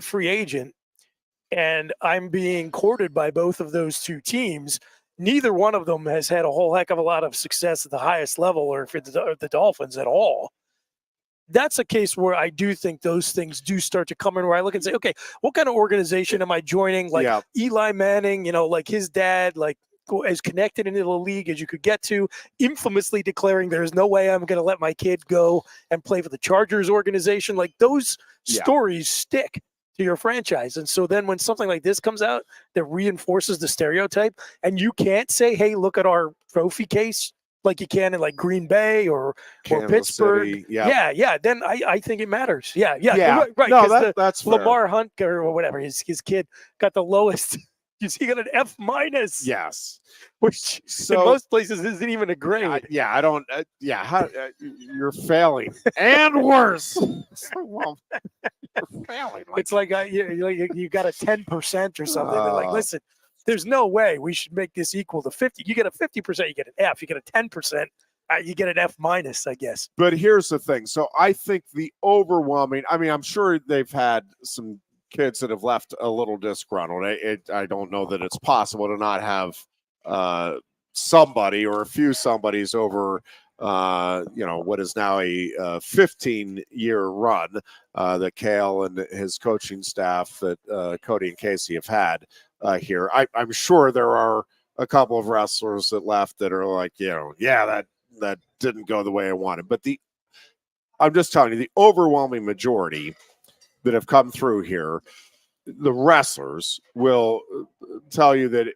Speaker 2: free agent and I'm being courted by both of those two teams. Neither one of them has had a whole heck of a lot of success at the highest level, or for the Dolphins at all. That's a case where I do think those things do start to come in, where I look and say, okay, what kind of organization am I joining? Like Eli Manning, like his dad, like, as connected into the league as you could get to, infamously declaring there's no way I'm going to let my kid go and play for the Chargers organization. Like, those stories stick to your franchise. And so then when something like this comes out that reinforces the stereotype, and you can't say, hey, look at our trophy case like you can in like Green Bay or Pittsburgh.
Speaker 1: City,
Speaker 2: then I think it matters. Yeah. Right.
Speaker 1: No, that's
Speaker 2: Lamar Hunt or whatever, his kid got the lowest He got an F minus.
Speaker 1: Yes.
Speaker 2: Which in most places isn't even a grade.
Speaker 1: I don't. You're failing, and worse. Well, you're failing.
Speaker 2: It's like you got a 10% or something. They're like, listen, there's no way we should make this equal to 50. You get a 50%, you get an F. You get a 10%, you get an F minus, I guess.
Speaker 1: But here's the thing. So I think the overwhelming. I mean, I'm sure they've had some kids that have left a little disgruntled. I don't know that it's possible to not have somebody or a few somebodies over what is now a 15-year run that Cale and his coaching staff that Cody and Casey have had here. I'm sure there are a couple of wrestlers that left that are like, that didn't go the way I wanted. But I'm just telling you, the overwhelming majority that have come through here, the wrestlers will tell you that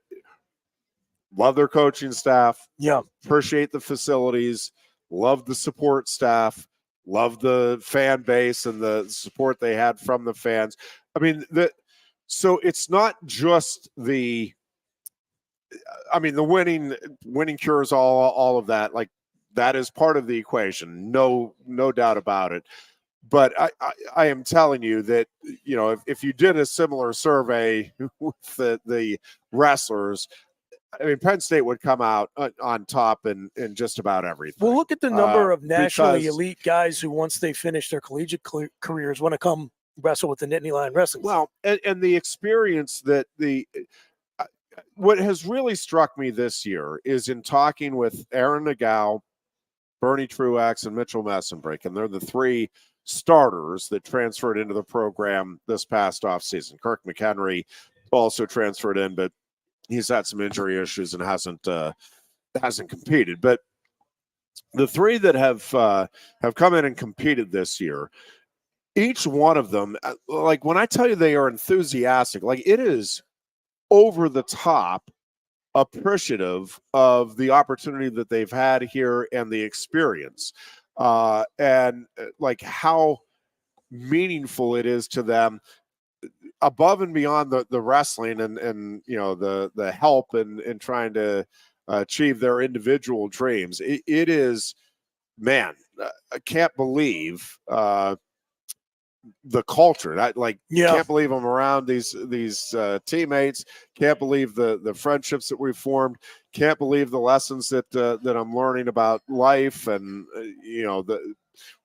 Speaker 1: love their coaching staff, appreciate the facilities, love the support staff, love the fan base and the support they had from the fans. I mean, so it's not just the winning cures all of that. Like, that is part of the equation, no doubt about it. But I am telling you that, if you did a similar survey with the wrestlers, I mean, Penn State would come out on top in just about everything.
Speaker 2: Well, look at the number of nationally elite guys who, once they finish their collegiate careers, want to come wrestle with the Nittany Lion Wrestling.
Speaker 1: Well, and the experience that what has really struck me this year is in talking with Aaron Nagao, Bernie Truax, and Mitchell Messenbrink, and they're the three starters that transferred into the program this past offseason. Kirk McHenry also transferred in, but he's had some injury issues and hasn't competed. But the three that have come in and competed this year, each one of them, like, when I tell you they are enthusiastic, like, it is over the top appreciative of the opportunity that they've had here and the experience, and like how meaningful it is to them, above and beyond the wrestling and the help in trying to achieve their individual dreams. It is, man, I can't believe the culture. Can't believe I'm around these teammates. Can't believe the friendships that we've formed. Can't believe the lessons that I'm learning about life and the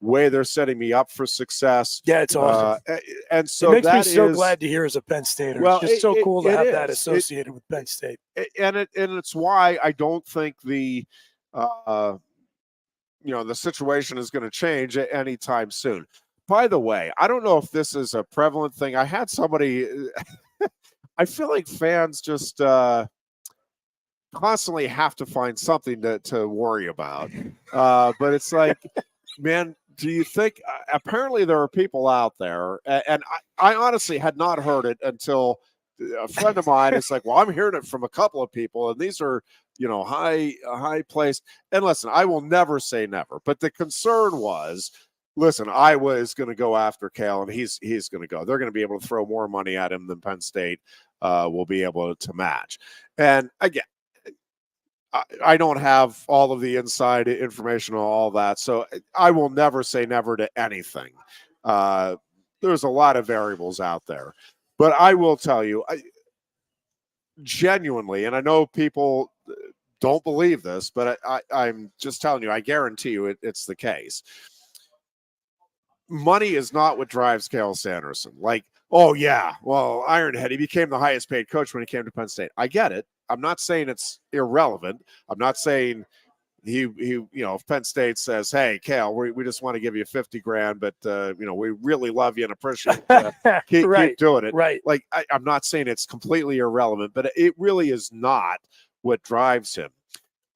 Speaker 1: way they're setting me up for success.
Speaker 2: Yeah, it's awesome.
Speaker 1: And so
Speaker 2: it makes me so glad to hear as a Penn Stater.
Speaker 1: Well,
Speaker 2: it's just so cool to have that associated with Penn State.
Speaker 1: And it's why I don't think the situation is going to change anytime soon. By the way, I don't know if this is a prevalent thing. I had somebody, I feel like fans just constantly have to find something to worry about. But it's like, man, do you think, apparently there are people out there, and I honestly had not heard it until a friend of mine is like, well, I'm hearing it from a couple of people, and these are, high placed. And listen, I will never say never, but the concern was, listen, Iowa is going to go after Cale, and he's going to go. They're going to be able to throw more money at him than Penn State will be able to match. And again, I don't have all of the inside information on all that, so I will never say never to anything. There's a lot of variables out there. But I will tell you, genuinely, and I know people don't believe this, but I'm just telling you, I guarantee you it's the case. Money is not what drives Cale Sanderson. Like, oh yeah, well, Ironhead, he became the highest paid coach when he came to Penn State. I get it. I'm not saying it's irrelevant. I'm not saying he if Penn State says, hey, Cale, we just want to give you $50,000, but we really love you and appreciate keep doing it.
Speaker 2: Right.
Speaker 1: Like, I'm not saying it's completely irrelevant, but it really is not what drives him.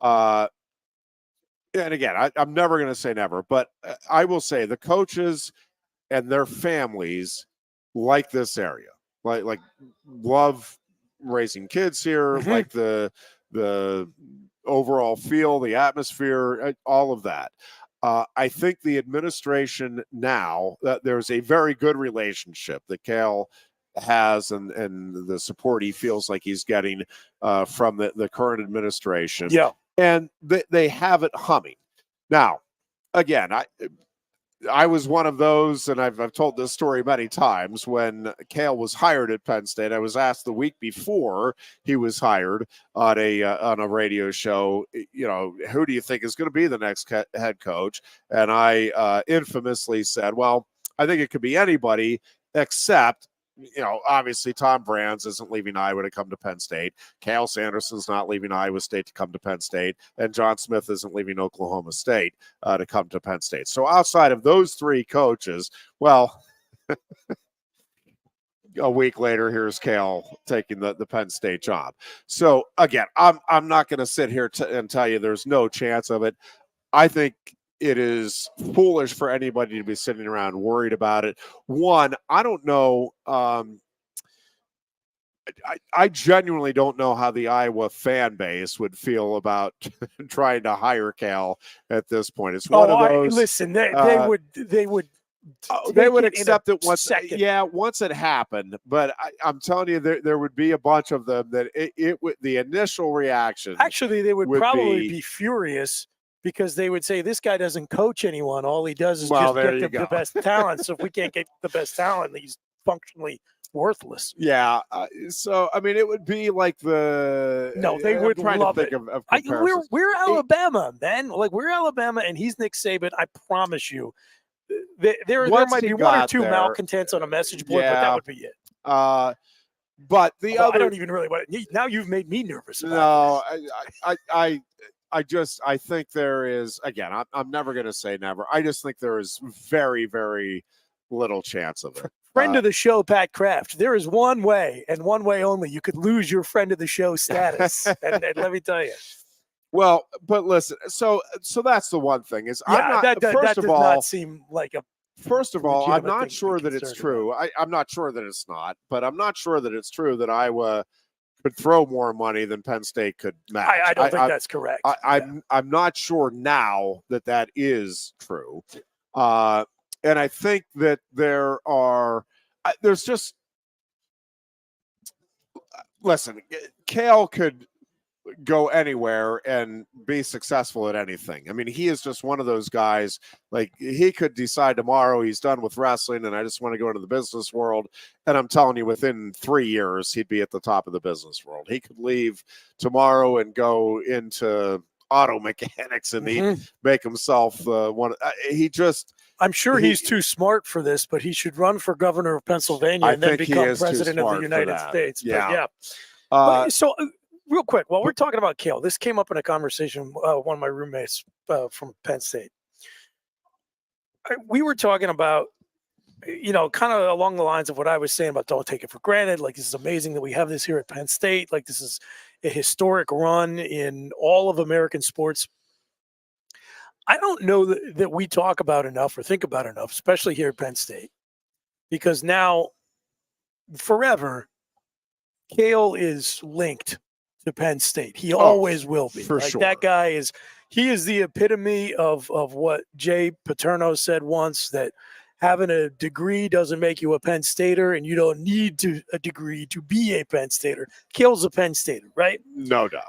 Speaker 1: And again, I'm never going to say never, but I will say the coaches and their families like this area, like love raising kids here, like the overall feel, the atmosphere, all of that. I think the administration now, that there's a very good relationship that Cale has and the support he feels like he's getting from the current administration.
Speaker 2: Yeah.
Speaker 1: And they have it humming. Now, again, I was one of those, and I've told this story many times. When Cale was hired at Penn State, I was asked the week before he was hired on a radio show, who do you think is going to be the next head coach? And I infamously said, well, I think it could be anybody except, obviously Tom Brands isn't leaving Iowa to come to Penn State. Cale Sanderson's not leaving Iowa State to come to Penn State. And John Smith isn't leaving Oklahoma State to come to Penn State. So outside of those three coaches, well, a week later, here's Cale taking the Penn State job. So again, I'm not going to sit here and tell you there's no chance of it. I think it is foolish for anybody to be sitting around worried about it. One, I don't know. I genuinely don't know how the Iowa fan base would feel about trying to hire Cale at this point. It's one of those.
Speaker 2: Listen, they would
Speaker 1: accept it once. Second. Yeah, once it happened. But I'm telling you, there would be a bunch of them that it would. The initial reaction.
Speaker 2: Actually, they would probably be furious. Because they would say, this guy doesn't coach anyone. All he does is just get the best talent. So if we can't get the best talent, he's functionally worthless.
Speaker 1: Yeah. So, I mean, it would be like
Speaker 2: they would love it. We're Alabama, man. Like, we're Alabama, and he's Nick Saban. I promise you. There might be one or two malcontents on a message board, but that would be it.
Speaker 1: But the other.
Speaker 2: I don't even really want it. Now you've made me nervous about
Speaker 1: this. I think there is, again, I'm never going to say never. I just think there is very, very little chance of it.
Speaker 2: Friend of the show, Pat Kraft. There is one way and one way only you could lose your friend of the show status. and let me tell you.
Speaker 1: Well, but listen, so that's the one thing is
Speaker 2: that does not seem like a.
Speaker 1: First of all, I'm not sure that it's true. I'm not sure that it's not, but I'm not sure that it's true that Iowa could throw more money than Penn State could match.
Speaker 2: I don't think that's correct.
Speaker 1: I'm not sure now that is true. And I think that there's just, listen, Cale could go anywhere and be successful at anything. I mean, he is just one of those guys, like he could decide tomorrow he's done with wrestling and I just want to go into the business world. And I'm telling you, within 3 years, he'd be at the top of the business world. He could leave tomorrow and go into auto mechanics and make himself I'm sure he's too smart for this, but he should run for governor of Pennsylvania and then become president of the United States.
Speaker 2: Yeah. So real quick, while we're talking about Cale, this came up in a conversation with one of my roommates from Penn State. We were talking about, kind of along the lines of what I was saying about don't take it for granted. Like, this is amazing that we have this here at Penn State. Like, this is a historic run in all of American sports. I don't know that we talk about enough or think about enough, especially here at Penn State, because now forever, Cale is linked to Penn State. He always will be.
Speaker 1: For sure.
Speaker 2: That guy is the epitome of what Jay Paterno said once, that having a degree doesn't make you a Penn Stater, and you don't need a degree to be a Penn Stater. Cale's a Penn Stater, right?
Speaker 1: No doubt.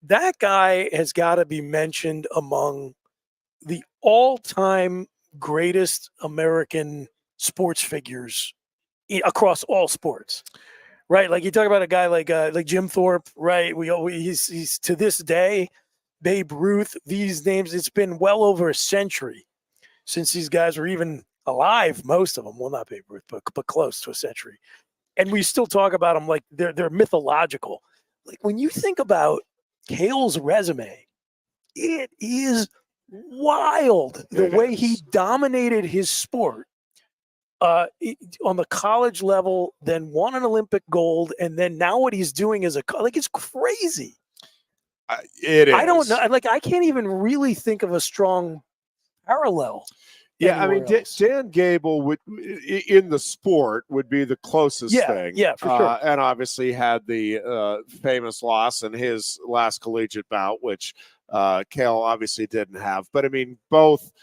Speaker 2: That guy has got to be mentioned among the all-time greatest American sports figures across all sports. Right, like you talk about a guy like Jim Thorpe, right? He's to this day, Babe Ruth. These names, it's been well over a century since these guys were even alive. Most of them, well, not Babe Ruth, but close to a century, and we still talk about them like they're mythological. Like, when you think about Cale's resume, it is wild the way he dominated his sport. On the college level, then won an Olympic gold, and then now what he's doing is it's crazy.
Speaker 1: It is.
Speaker 2: I don't know. Like, I can't even really think of a strong parallel.
Speaker 1: Yeah, I mean, Dan Gable would, in the sport, would be the closest thing.
Speaker 2: Yeah, for sure.
Speaker 1: And obviously had the famous loss in his last collegiate bout, which Cale obviously didn't have. But I mean, both,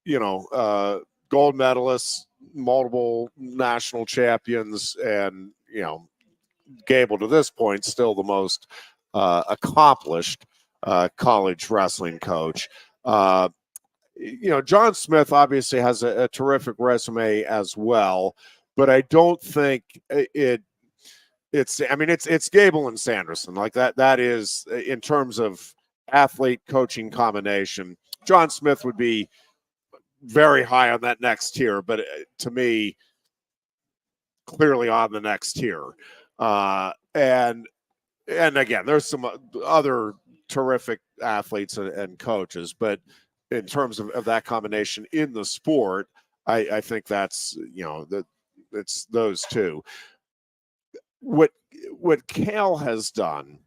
Speaker 1: gold medalists, multiple national champions, and Gable to this point still the most accomplished college wrestling coach. John Smith obviously has a terrific resume as well, but I don't think it's Gable and Sanderson like that. That is, in terms of athlete coaching combination, John Smith would be very high on that next tier, but to me, clearly on the next tier. And again, there's some other terrific athletes and coaches, but in terms of that combination in the sport, I think that's it's those two. What Cale has done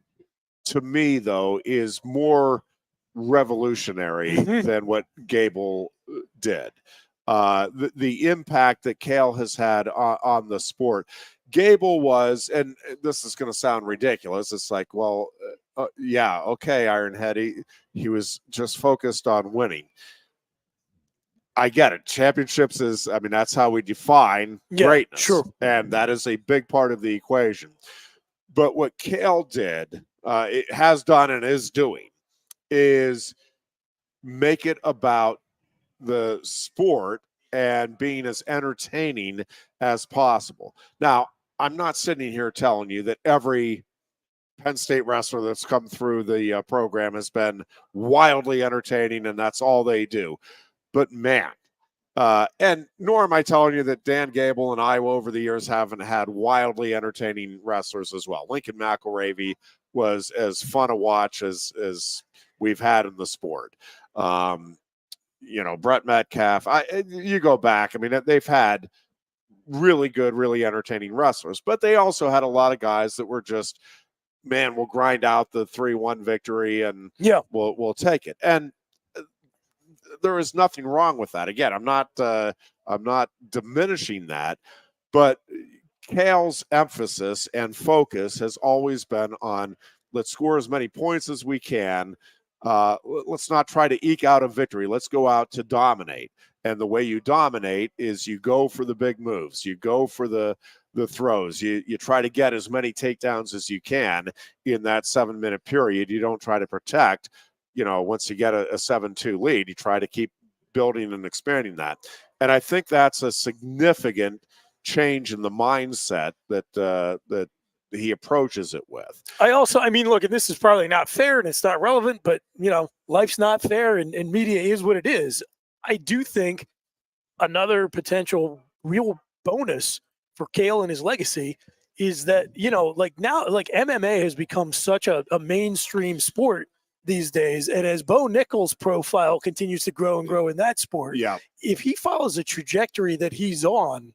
Speaker 1: to me, though, is more revolutionary than what Gable did. The impact that Cale has had on the sport. Gable was, and this is going to sound ridiculous, it's like, well, yeah, okay, Ironhead, he was just focused on winning. I get it. Championships that's how we define greatness.
Speaker 2: Sure.
Speaker 1: And that is a big part of the equation. But what Cale did, it has done and is doing, is make it about the sport and being as entertaining as possible. Now, I'm not sitting here telling you that every Penn State wrestler that's come through the program has been wildly entertaining and that's all they do. But man, and nor am I telling you that Dan Gable and Iowa over the years haven't had wildly entertaining wrestlers as well. Lincoln McElravy was as fun a watch as we've had in the sport. Brett Metcalf, you go back, they've had really good, really entertaining wrestlers, but they also had a lot of guys that were just, man, we'll grind out the 3-1 victory and we'll take it. And there is nothing wrong with that. Again, I'm not diminishing that, but Cale's emphasis and focus has always been on let's score as many points as we can. Let's not try to eke out a victory. Let's go out to dominate. And the way you dominate is you go for the big moves. You go for the throws. You try to get as many takedowns as you can in that 7-minute period. You don't try to protect. Once you get a 7-2 lead, you try to keep building and expanding that. And I think that's a significant change in the mindset that he approaches it with.
Speaker 2: I also, look, and this is probably not fair and it's not relevant, but, life's not fair and media is what it is. I do think another potential real bonus for Cale and his legacy is that, now MMA has become such a mainstream sport these days. And as Bo Nickel's profile continues to grow and grow in that sport, if he follows a trajectory that he's on,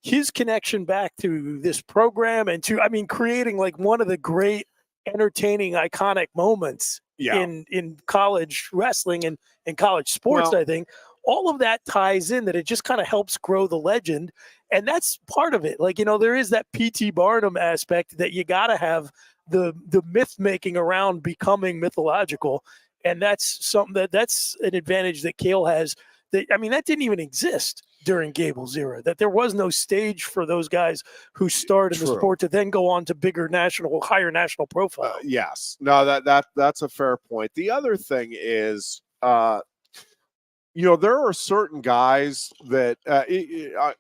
Speaker 2: his connection back to this program and to, creating one of the great, entertaining, iconic moments in college wrestling and college sports, I think all of that ties in that it just kind of helps grow the legend. And that's part of it. There is that P.T. Barnum aspect that you got to have the myth making around becoming mythological. And that's something that's an advantage that Cale has that didn't even exist during Gable's era, that there was no stage for those guys who started in the sport to then go on to higher national profile.
Speaker 1: Yes. No, that's a fair point. The other thing is, there are certain guys that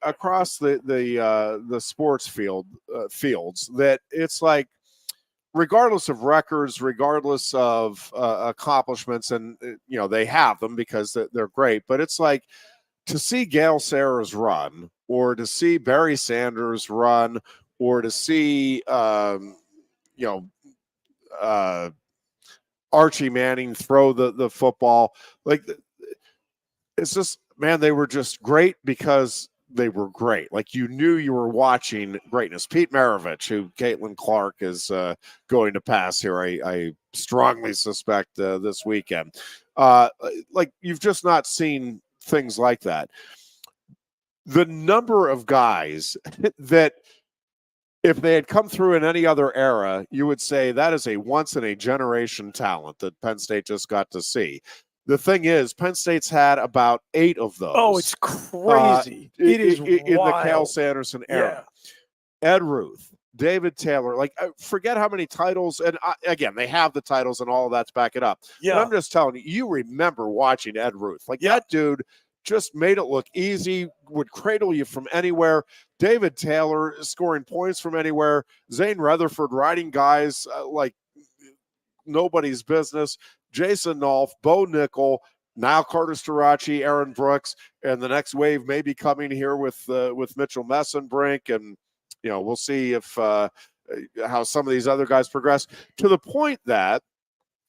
Speaker 1: across the sports fields that it's like, regardless of records, regardless of accomplishments, and they have them because they're great, but it's like to see Gale Sayers run, or to see Barry Sanders run, or to see Archie Manning throw the football, it's just, man, they were just great because they were great. You knew you were watching greatness. Pete Maravich, who Caitlin Clark is going to pass here, I strongly suspect this weekend. You've just not seen things like that. The number of guys that, if they had come through in any other era, you would say that is a once-in-a-generation talent that Penn State just got to see. The thing is, Penn State's had about 8 of those.
Speaker 2: Oh, it's crazy. It is
Speaker 1: in the Cal
Speaker 2: wild.
Speaker 1: Sanderson era. Ed Ruth, David Taylor, like, forget how many titles. And again, they have the titles and all of that to back it up.
Speaker 2: Yeah.
Speaker 1: But I'm just telling you, you remember watching Ed Ruth. Like, that dude just made it look easy, would cradle you from anywhere. David Taylor scoring points from anywhere. Zane Rutherford riding guys like nobody's business. Jason Nolf, Bo Nickel, now Carter Starachi, Aaron Brooks, and the next wave may be coming here with Mitchell Messenbrink, and we'll see if how some of these other guys progress, to the point that,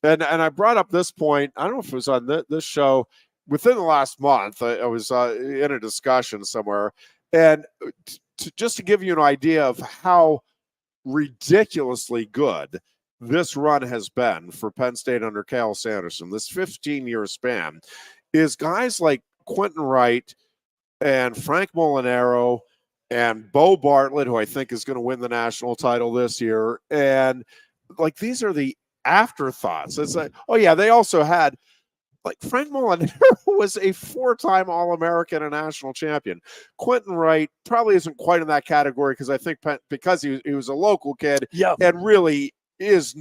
Speaker 1: and I brought up this point, I don't know if it was on this show, within the last month, I was in a discussion somewhere, and just to give you an idea of how ridiculously good this run has been for Penn State under Cal Sanderson, this 15-year span, is guys like Quentin Wright and Frank Molinaro and Bo Bartlett, who I think is going to win the national title this year. And like, these are the afterthoughts. It's like, oh yeah, they also had, like, Frank Molinaro was a 4-time All-American and national champion. Quentin Wright probably isn't quite in that category because I think because he was a local kid, and really is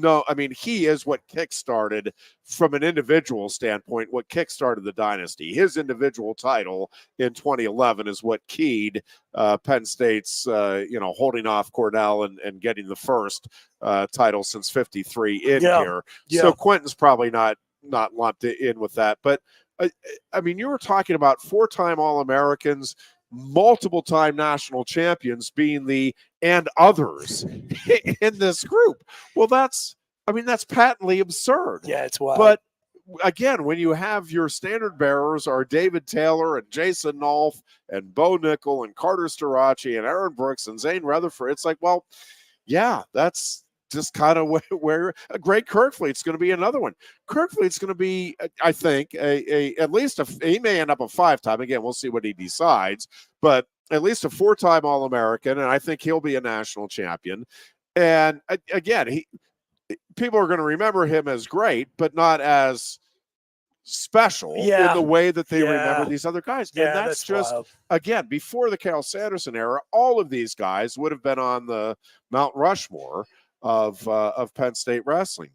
Speaker 1: he is what kickstarted, from an individual standpoint, what kickstarted the dynasty. His individual title in 2011 is what keyed Penn State's holding off Cornell and getting the first title since '53 in here. So Quentin's probably not lumped in with that. But you were talking about 4-time All-Americans, multiple-time national champions being the and others in this group. Well, that's patently absurd.
Speaker 2: Yeah, it's wild.
Speaker 1: But again, when you have your standard bearers are David Taylor and Jason Nolf and Bo Nickel and Carter Starachi and Aaron Brooks and Zane Rutherford, it's like, well, yeah, that's just kind of where Greg Kirkfleet's going to be another one. Kirkfleet's going to be, I think, at least he may end up a 5-time. Again, we'll see what he decides, but at least a 4-time All-American, and I think he'll be a national champion. And again, people are going to remember him as great, but not as special in the way that they remember these other guys. And that's just wild. Again, before the Cal Sanderson era, all of these guys would have been on the Mount Rushmore of Penn State wrestling.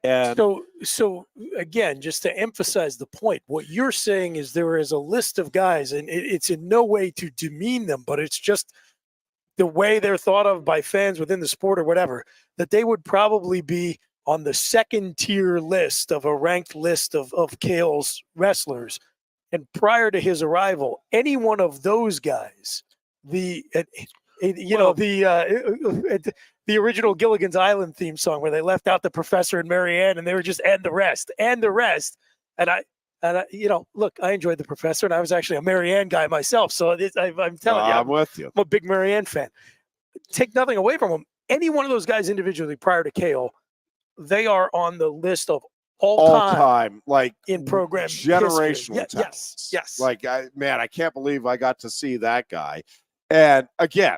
Speaker 1: And
Speaker 2: so again, just to emphasize the point, what you're saying is there is a list of guys, and it's in no way to demean them, but it's just the way they're thought of by fans within the sport or whatever, that they would probably be on the second tier list of a ranked list of Cale's wrestlers. And prior to his arrival, any one of those guys, the original Gilligan's Island theme song where they left out the professor and Marianne and they were just and the rest. And I look, I enjoyed the professor and I was actually a Marianne guy myself. So I'm telling you,
Speaker 1: I'm with you.
Speaker 2: I'm a big Marianne fan. Take nothing away from them. Any one of those guys individually prior to Cale, they are on the list of all time, like
Speaker 1: in
Speaker 2: program
Speaker 1: generational
Speaker 2: talents. Yes.
Speaker 1: Like, I can't believe I got to see that guy. And again,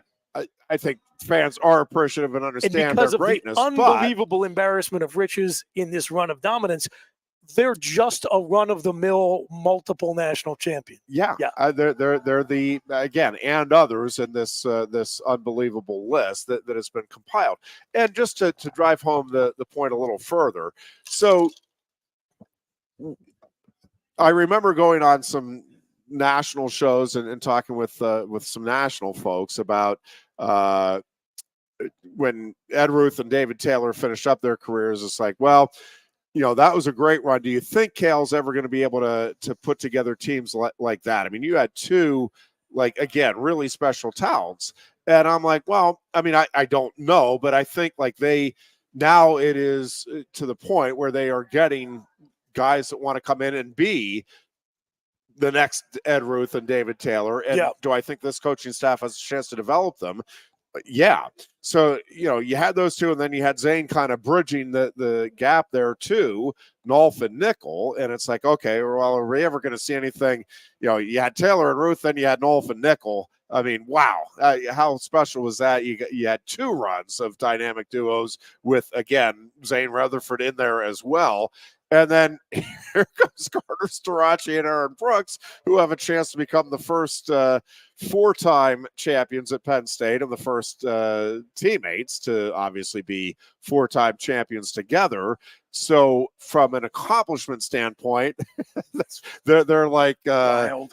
Speaker 1: I think fans are appreciative and understand their greatness.
Speaker 2: And because of the unbelievable embarrassment of riches in this run of dominance, they're just a run-of-the-mill multiple national champion.
Speaker 1: Yeah. They're the, again, and others in this unbelievable list that has been compiled. And just to drive home the point a little further, so I remember going on some national shows and talking with some national folks about when Ed Ruth and David Taylor finished up their careers. It's like, well, that was a great run. Do you think Cale's ever going to be able to put together teams like that? I mean, you had two, like, again, really special talents. And I'm like, well, I don't know, but I think like now it is to the point where they are getting guys that want to come in and be the next Ed Ruth and David Taylor. And do I think this coaching staff has a chance to develop them? Yeah. So, you had those two, and then you had Zane kind of bridging the gap there too, Nolf and Nickel. And it's like, okay, well, are we ever going to see anything? You had Taylor and Ruth, then you had Nolf and Nickel. I mean, wow. How special was that? You had 2 runs of dynamic duos with, again, Zane Rutherford in there as well. And then here comes Carter Starachi and Aaron Brooks, who have a chance to become the first 4-time champions at Penn State and the first teammates to obviously be 4-time champions together. So from an accomplishment standpoint, they're like, we'll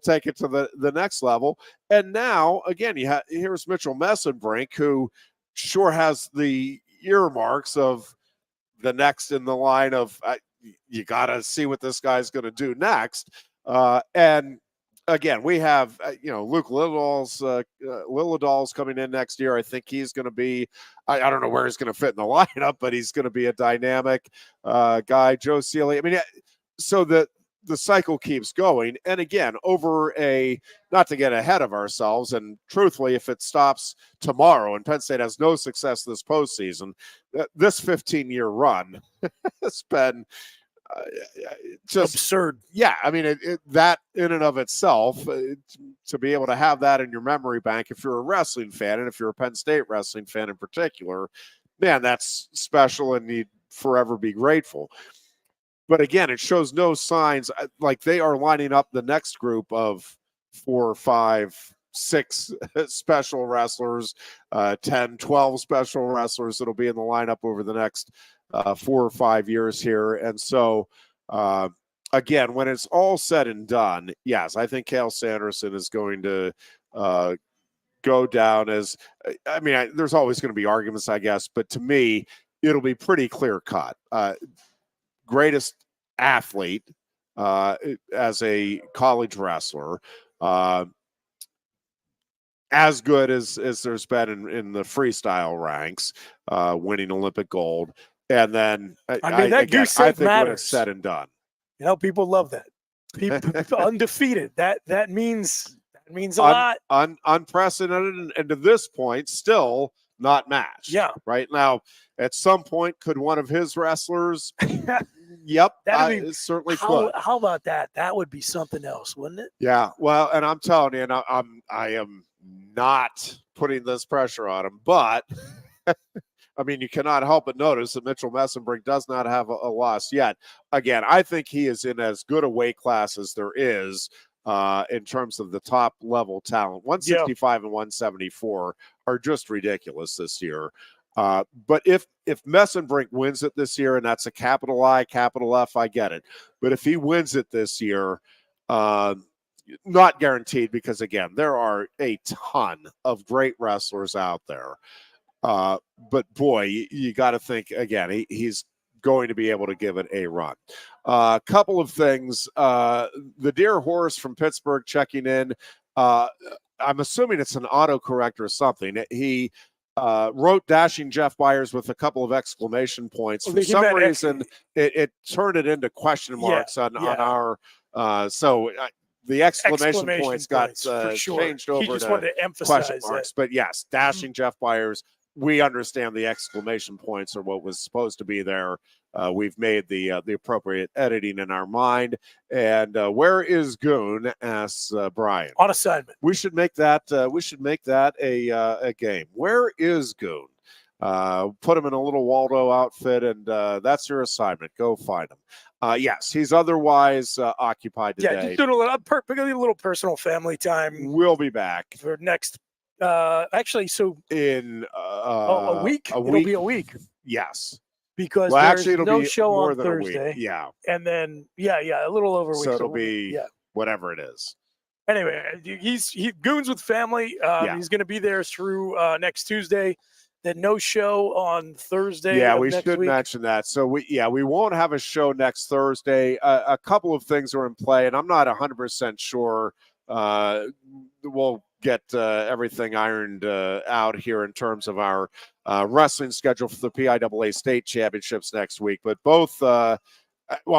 Speaker 1: take it to the next level. And now again, here's Mitchell Messenbrink, who sure has the earmarks of the next in the line of you got to see what this guy's going to do next. And again, we have Luke Lilladall's coming in next year. I think he's going to be. I don't know where he's going to fit in the lineup, but he's going to be a dynamic guy. Joe Seeley. I mean, so the cycle keeps going. And again, not to get ahead of ourselves, and truthfully, if it stops tomorrow and Penn State has no success this postseason, this 15-year run has been just
Speaker 2: absurd.
Speaker 1: Yeah, I mean, that in and of itself, to be able to have that in your memory bank, if you're a wrestling fan, and if you're a Penn State wrestling fan in particular, man, that's special, and you'd forever be grateful. But again, it shows no signs like they are lining up the next group of 4, 5, 6 special wrestlers, 10, 12 special wrestlers that'll be in the lineup over the next 4 or 5 years here. And so, again, when it's all said and done, yes, I think Cale Sanderson is going to go down as, there's always going to be arguments, I guess, but to me, it'll be pretty clear cut. Greatest athlete as a college wrestler, as good as there's been in the freestyle ranks, winning Olympic gold. And then I think when it's said and done,
Speaker 2: people love that. People undefeated. That means a lot.
Speaker 1: Unprecedented, and to this point, still not matched.
Speaker 2: Yeah.
Speaker 1: Right now, at some point, could one of his wrestlers? Yep, it certainly could.
Speaker 2: How about that? That would be something else, wouldn't it?
Speaker 1: Yeah. Well, and I'm telling you, and I am not putting this pressure on him, but I mean, you cannot help but notice that Mitchell Messenbrink does not have a loss yet. Again, I think he is in as good a weight class as there is in terms of the top level talent. 165 and 174 are just ridiculous this year. But if Messenbrink wins it this year, and that's a capital I, capital F, I get it. But if he wins it this year, not guaranteed, because again, there are a ton of great wrestlers out there. But boy, you got to think again, he's going to be able to give it a run. A couple of things. The Deer Horse from Pittsburgh checking in. I'm assuming it's an autocorrect or something. He wrote Dashing Jeff Byers with a couple of exclamation points. For some reason, it turned it into question marks on our. The exclamation points got changed over.
Speaker 2: He just wanted to emphasize
Speaker 1: question marks.
Speaker 2: that.
Speaker 1: But yes, Dashing Jeff Byers. We understand the exclamation points are what was supposed to be there. We've made the appropriate editing in our mind. And where is Goon? Asks Brian.
Speaker 2: On assignment.
Speaker 1: We should make that. A game. Where is Goon? Put him in a little Waldo outfit, and that's your assignment. Go find him. Yes, he's otherwise occupied today.
Speaker 2: Yeah, just doing a little personal family time.
Speaker 1: We'll be back
Speaker 2: for next. Actually, so
Speaker 1: in
Speaker 2: a week. It'll be a week.
Speaker 1: Yes,
Speaker 2: because there's no show on Thursday.
Speaker 1: Yeah,
Speaker 2: and then a little over a week.
Speaker 1: So it'll be whatever it is.
Speaker 2: Anyway, he's Goons with family. He's going to be there through next Tuesday. Then no show on Thursday.
Speaker 1: Yeah, we should mention that. So we won't have a show next Thursday. A couple of things are in play, and I'm not 100% sure. We'll get everything ironed out here in terms of our wrestling schedule for the PIAA state championships next week. But both,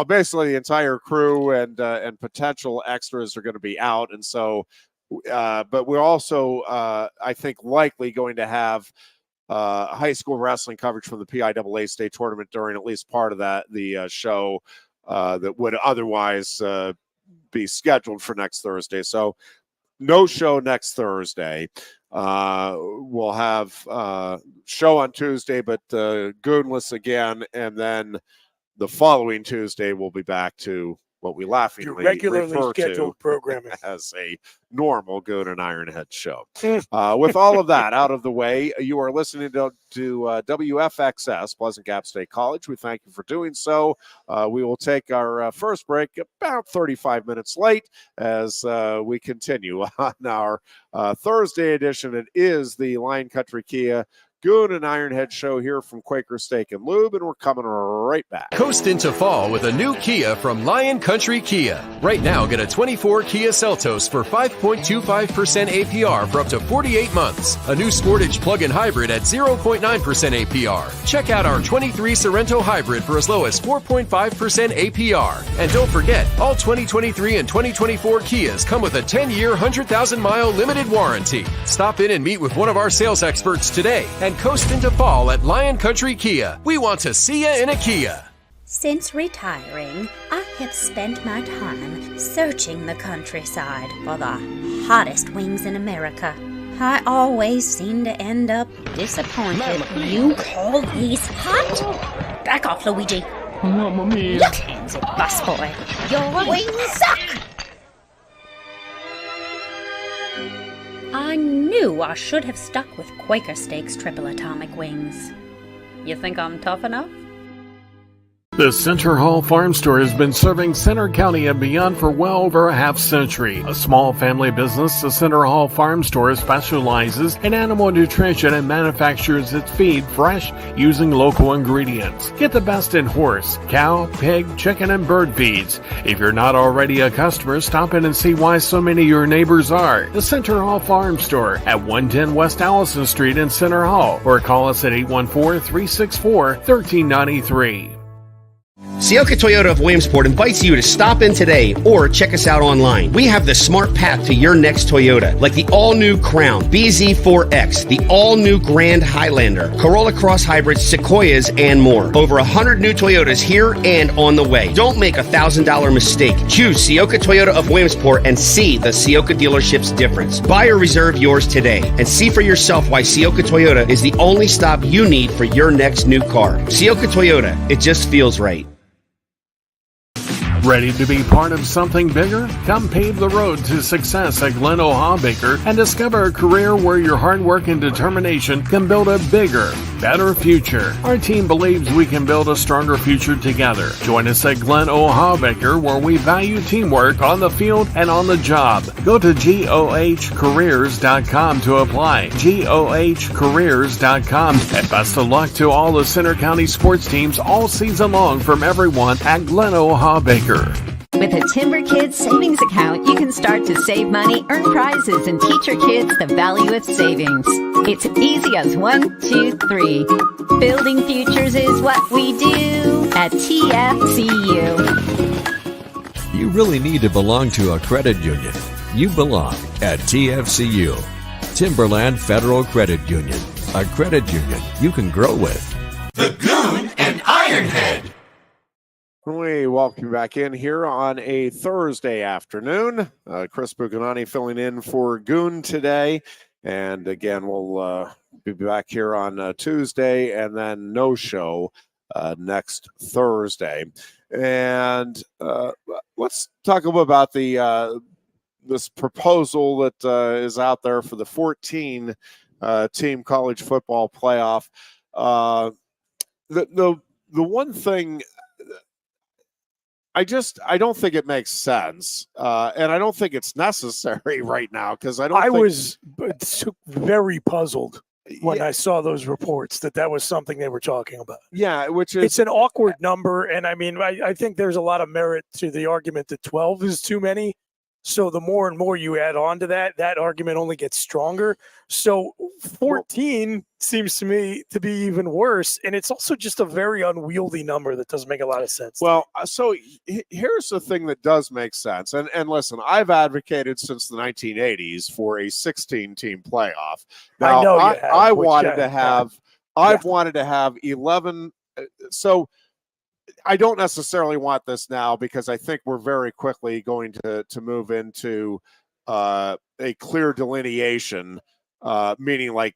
Speaker 1: basically the entire crew and potential extras are going to be out. And so, but we're also, I think, likely going to have high school wrestling coverage from the PIAA state tournament during at least part of the show that would otherwise be scheduled for next Thursday. So no show next Thursday. We'll have show on Tuesday, but Goonless again, and then the following Tuesday, we'll be back to what we laughingly
Speaker 2: Your regularly
Speaker 1: refer
Speaker 2: scheduled
Speaker 1: to
Speaker 2: programming
Speaker 1: as a normal Goon and Ironhead show. With all of that out of the way, you are listening to WFXS, Pleasant Gap State College. We thank you for doing so. We will take our first break about 35 minutes late as we continue on our Thursday edition. It is the Lion Country Kia Goon and Ironhead show here from Quaker Steak and Lube, and we're coming right back.
Speaker 3: Coast into fall with a new Kia from Lion Country Kia. Right now, get a 24 Kia Seltos for 5.25% APR for up to 48 months. A new Sportage plug-in hybrid at 0.9% APR. Check out our 23 Sorento hybrid for as low as 4.5% APR. And don't forget, all 2023 and 2024 Kias come with a 10-year, 100,000-mile limited warranty. Stop in and meet with one of our sales experts today and coast into fall at Lion Country Kia. We want to see you in a Kia.
Speaker 4: Since retiring, I have spent my time searching the countryside for the hottest wings in America. I always seem to end up disappointed. You call these hot? Back off, Luigi.
Speaker 5: Mamma mia.
Speaker 4: Look, hands it, busboy. Your wings suck! I knew I should have stuck with Quaker Steak's triple atomic wings. You think I'm tough enough?
Speaker 5: The Center Hall Farm Store has been serving Center County and beyond for well over a half century. A small family business, the Center Hall Farm Store specializes in animal nutrition and manufactures its feed fresh using local ingredients. Get the best in horse, cow, pig, chicken, and bird feeds. If you're not already a customer, stop in and see why so many of your neighbors are. The Center Hall Farm Store at 110 West Allison Street in Center Hall, or call us at 814-364-1393.
Speaker 6: Sioka Toyota of Williamsport invites you to stop in today or check us out online. We have the smart path to your next Toyota, like the all-new Crown, BZ4X, the all-new Grand Highlander, Corolla Cross Hybrids, Sequoias, and more. Over 100 new Toyotas here and on the way. Don't make a $1,000 mistake. Choose Sioka Toyota of Williamsport and see the Sioka dealership's difference. Buy or reserve yours today and see for yourself why Sioka Toyota is the only stop you need for your next new car. Sioka Toyota, it just feels right.
Speaker 5: Ready to be part of something bigger? Come pave the road to success at Glen Baker and discover a career where your hard work and determination can build a bigger, better future. Our team believes we can build a stronger future together. Join us at Glen Baker, where we value teamwork on the field and on the job. Go to GOHcareers.com to apply. GOHcareers.com. And best of luck to all the Center County sports teams all season long from everyone at Glen Baker.
Speaker 7: With a Timber Kids savings account, you can start to save money, earn prizes, and teach your kids the value of savings. It's easy as 1, 2, 3. Building futures is what we do at TFCU.
Speaker 8: You really need to belong to a credit union. You belong at TFCU, Timberland Federal Credit Union, a credit union you can grow with.
Speaker 9: The Goon and Ironhead.
Speaker 1: We welcome you back in here on a Thursday afternoon. Chris Bucanani filling in for Goon today. And again, we'll be back here on Tuesday and then no show next Thursday. And let's talk a little about the this proposal that is out there for the 14 team college football playoff. The one thing, I don't think it makes sense, and I don't think it's necessary right now because I was
Speaker 2: very puzzled when I saw those reports that was something they were talking about.
Speaker 1: Yeah, it's
Speaker 2: an awkward number, and I mean I think there's a lot of merit to the argument that 12 is too many. So the more and more you add on to that argument only gets stronger. So 14 seems to me to be even worse. And it's also just a very unwieldy number that doesn't make a lot of sense.
Speaker 1: Well, so here's the thing that does make sense. And listen, I've advocated since the 1980s for a 16-team playoff. Now, I wanted to have 11. So I don't necessarily want this now because I think we're very quickly going to move into a clear delineation, meaning like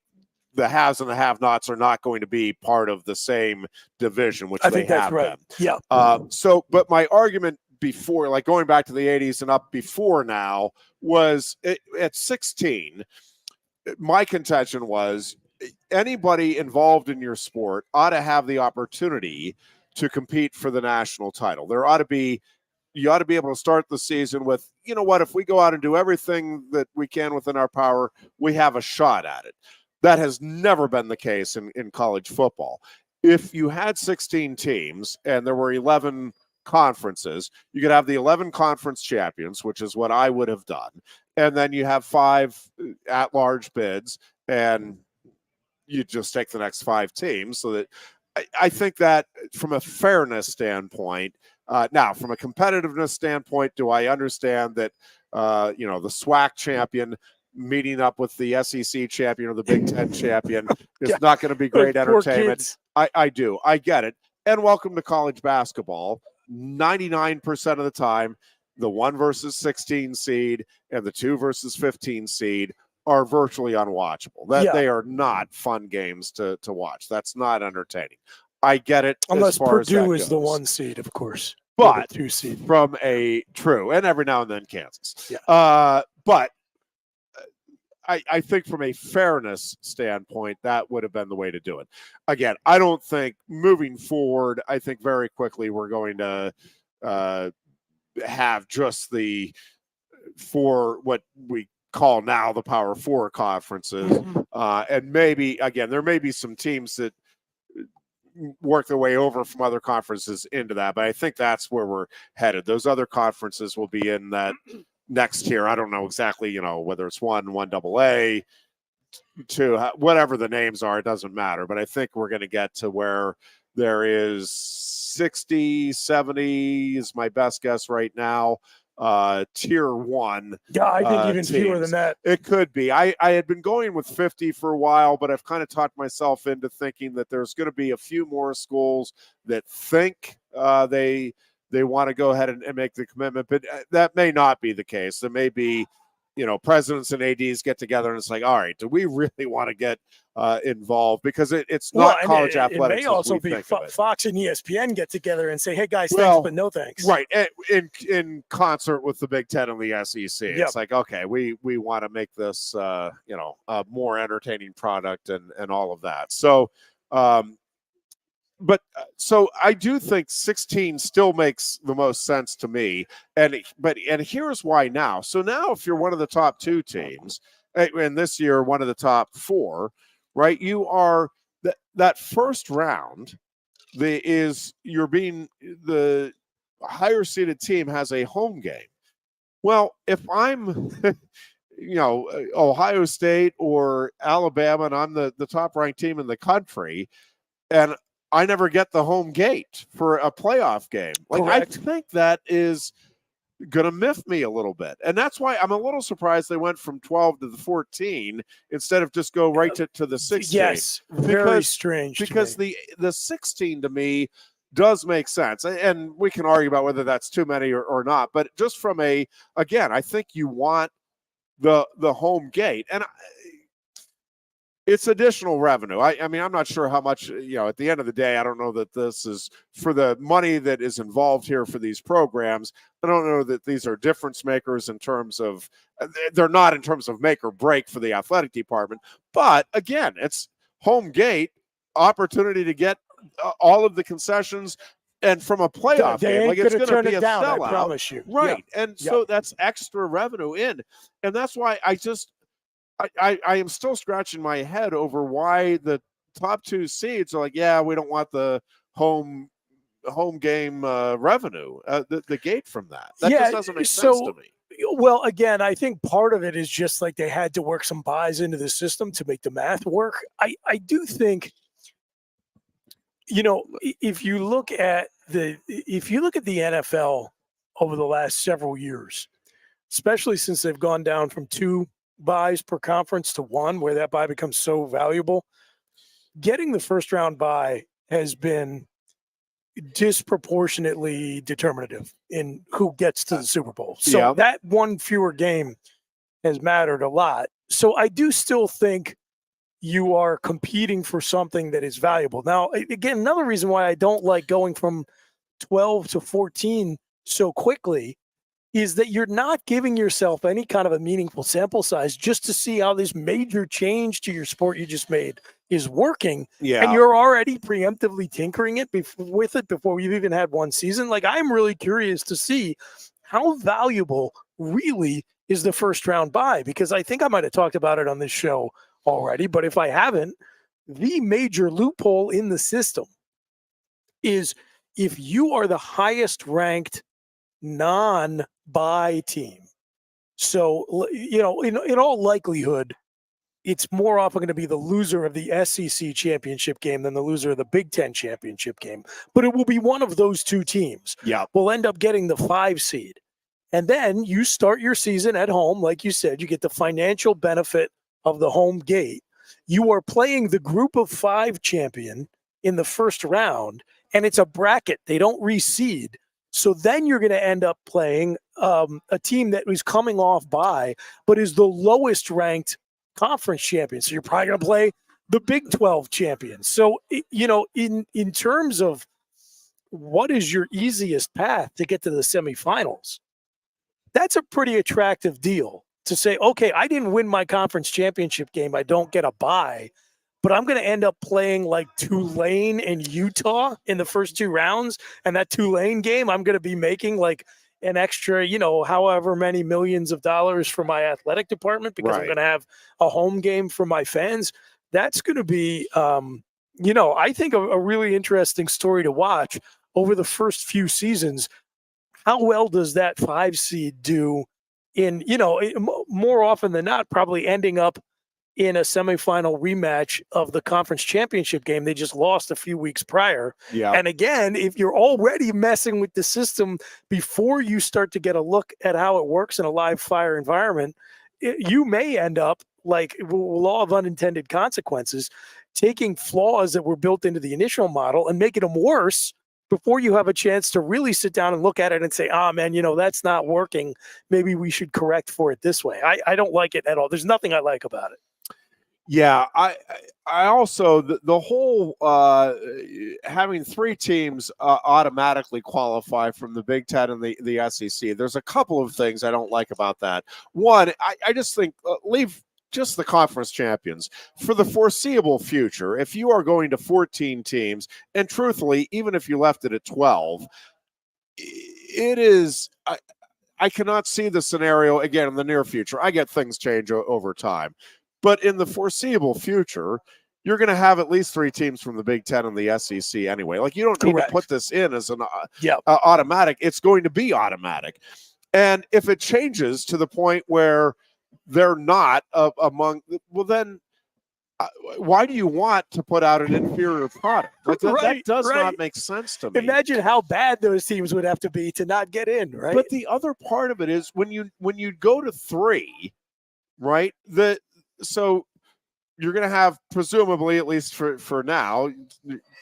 Speaker 1: the haves and the have-nots are not going to be part of the same division, which
Speaker 2: I
Speaker 1: they
Speaker 2: think that's
Speaker 1: have
Speaker 2: right.
Speaker 1: been.
Speaker 2: Yeah.
Speaker 1: But my argument before, like going back to the 80s and up before now, was at 16, my contention was anybody involved in your sport ought to have the opportunity to compete for the national title. You ought to be able to start the season with, you know what, if we go out and do everything that we can within our power, we have a shot at it. That has never been the case in college football. If you had 16 teams and there were 11 conferences, you could have the 11 conference champions, which is what I would have done. And then you have 5 at-large bids, and you just take the next 5 teams. So that I think that from a fairness standpoint, now from a competitiveness standpoint, do I understand that, the SWAC champion meeting up with the SEC champion or the Big Ten champion is not going to be great entertainment? I do. I get it. And welcome to college basketball. 99% of the time, the 1 versus 16 seed and the 2 versus 15 seed are virtually unwatchable. They are not fun games to watch. That's not entertaining. I get it.
Speaker 2: Unless
Speaker 1: as far
Speaker 2: Purdue
Speaker 1: as
Speaker 2: is the 1 seed, of course.
Speaker 1: But
Speaker 2: 2 seed.
Speaker 1: From a true, and every now and then Kansas.
Speaker 2: Yeah.
Speaker 1: But I think from a fairness standpoint, that would have been the way to do it. Again, I don't think moving forward, I think very quickly we're going to have just the 4, what we call now the Power 4 conferences. And maybe, again, there may be some teams that work their way over from other conferences into that, but I think that's where we're headed. Those other conferences will be in that next tier. I don't know exactly, whether it's 1 AA, 2, whatever the names are, it doesn't matter. But I think we're going to get to where there is 60, 70 is my best guess right now. Tier 1.
Speaker 2: Yeah, I think even
Speaker 1: teams.
Speaker 2: fewer than that.
Speaker 1: It could be. I had been going with 50 for a while, but I've kind of talked myself into thinking that there's going to be a few more schools that think they want to go ahead and make the commitment, but that may not be the case. There may be, presidents and ADs get together and it's like, all right, do we really want to get involved? Because it's not college athletics.
Speaker 2: It may also be Fox and ESPN get together and say, hey guys, thanks, but no thanks.
Speaker 1: Right. In concert with the Big Ten and the SEC. Yep. It's like, okay, we want to make this, a more entertaining product and all of that. So, so I do think 16 still makes the most sense to me. And here's why now. So now if you're one of the top 2 teams, and this year one of the top 4, right, you are that first round the higher seeded team has a home game. Well, if I'm Ohio State or Alabama and I'm the top ranked team in the country, and I never get the home gate for a playoff game.
Speaker 2: Correct.
Speaker 1: I think that is going to miff me a little bit. And that's why I'm a little surprised they went from 12 to the 14 instead of just go right to the 16.
Speaker 2: Yes, very strange.
Speaker 1: Because the 16 to me does make sense. And we can argue about whether that's too many or not. But just from I think you want the home gate. And it's additional revenue. I mean, I'm not sure how much, at the end of the day, I don't know that this is for the money that is involved here for these programs. I don't know that these are difference makers in terms of, they're not in terms of make or break for the athletic department. But again, it's home gate, opportunity to get all of the concessions. And from a playoff game, it's going to be a sellout.
Speaker 2: I promise you.
Speaker 1: Right. Yeah. And so that's extra revenue in. And that's why I am still scratching my head over why the top 2 seeds are like, yeah, we don't want the home game revenue, the gate from that. That just doesn't make sense to me.
Speaker 2: Well, again, I think part of it is just like they had to work some buys into the system to make the math work. I do think, if you look at the NFL over the last several years, especially since they've gone down from 2 buys per conference to 1, where that buy becomes so valuable, getting the first round buy has been disproportionately determinative in who gets to the Super Bowl. So that 1 fewer game has mattered a lot. So I do still think you are competing for something that is valuable. Now, again, another reason why I don't like going from 12 to 14 so quickly is that you're not giving yourself any kind of a meaningful sample size just to see how this major change to your sport you just made is working.
Speaker 1: Yeah.
Speaker 2: And you're already preemptively tinkering with it before you've even had one season. Like, I'm really curious to see how valuable really is the first round bye, because I think I might have talked about it on this show already, but if I haven't, the major loophole in the system is if you are the highest ranked non-bye team. So, you know, in all likelihood, it's more often going to be the loser of the SEC championship game than the loser of the Big Ten championship game. But it will be one of those two teams.
Speaker 1: Yeah.
Speaker 2: Will end up getting the 5 seed. And then you start your season at home. Like you said, you get the financial benefit of the home gate. You are playing the group of 5 champion in the first round, and it's a bracket. They don't reseed. So then you're going to end up playing a team that was coming off bye, but is the lowest ranked conference champion. So you're probably going to play the Big 12 champion. So, you know, in terms of what is your easiest path to get to the semifinals, that's a pretty attractive deal to say, okay, I didn't win my conference championship game. I don't get a bye, but I'm going to end up playing like Tulane and Utah in the first 2 rounds. And that Tulane game, I'm going to be making like an extra, you know, however many millions of dollars for my athletic department because I'm going to have a home game for my fans. That's going to be, you know, I think a really interesting story to watch over the first few seasons. How well does that 5 seed do in, you know, more often than not, probably ending up in a semifinal rematch of the conference championship game they just lost a few weeks prior.
Speaker 1: Yeah.
Speaker 2: And again, if you're already messing with the system before you start to get a look at how it works in a live fire environment, you may end up, like law of unintended consequences, taking flaws that were built into the initial model and making them worse before you have a chance to really sit down and look at it and say, man, you know, that's not working. Maybe we should correct for it this way. I don't like it at all. There's nothing I like about it.
Speaker 1: Yeah, I also the whole having 3 teams automatically qualify from the Big Ten and the SEC. There's a couple of things I don't like about that. One, I just think leave just the conference champions for the foreseeable future. If you are going to 14 teams, and truthfully, even if you left it at 12, it is. I cannot see the scenario again in the near future. I get things change over time. But in the foreseeable future, you're going to have at least 3 teams from the Big Ten and the SEC anyway. Like, you don't need to put this in as an automatic. It's going to be automatic. And if it changes to the point where they're not among, well, then why do you want to put out an inferior product? Like that does not make sense to me.
Speaker 2: Imagine how bad those teams would have to be to not get in, right?
Speaker 1: But the other part of it is when you go to 3, right? So you're going to have, presumably, at least for now,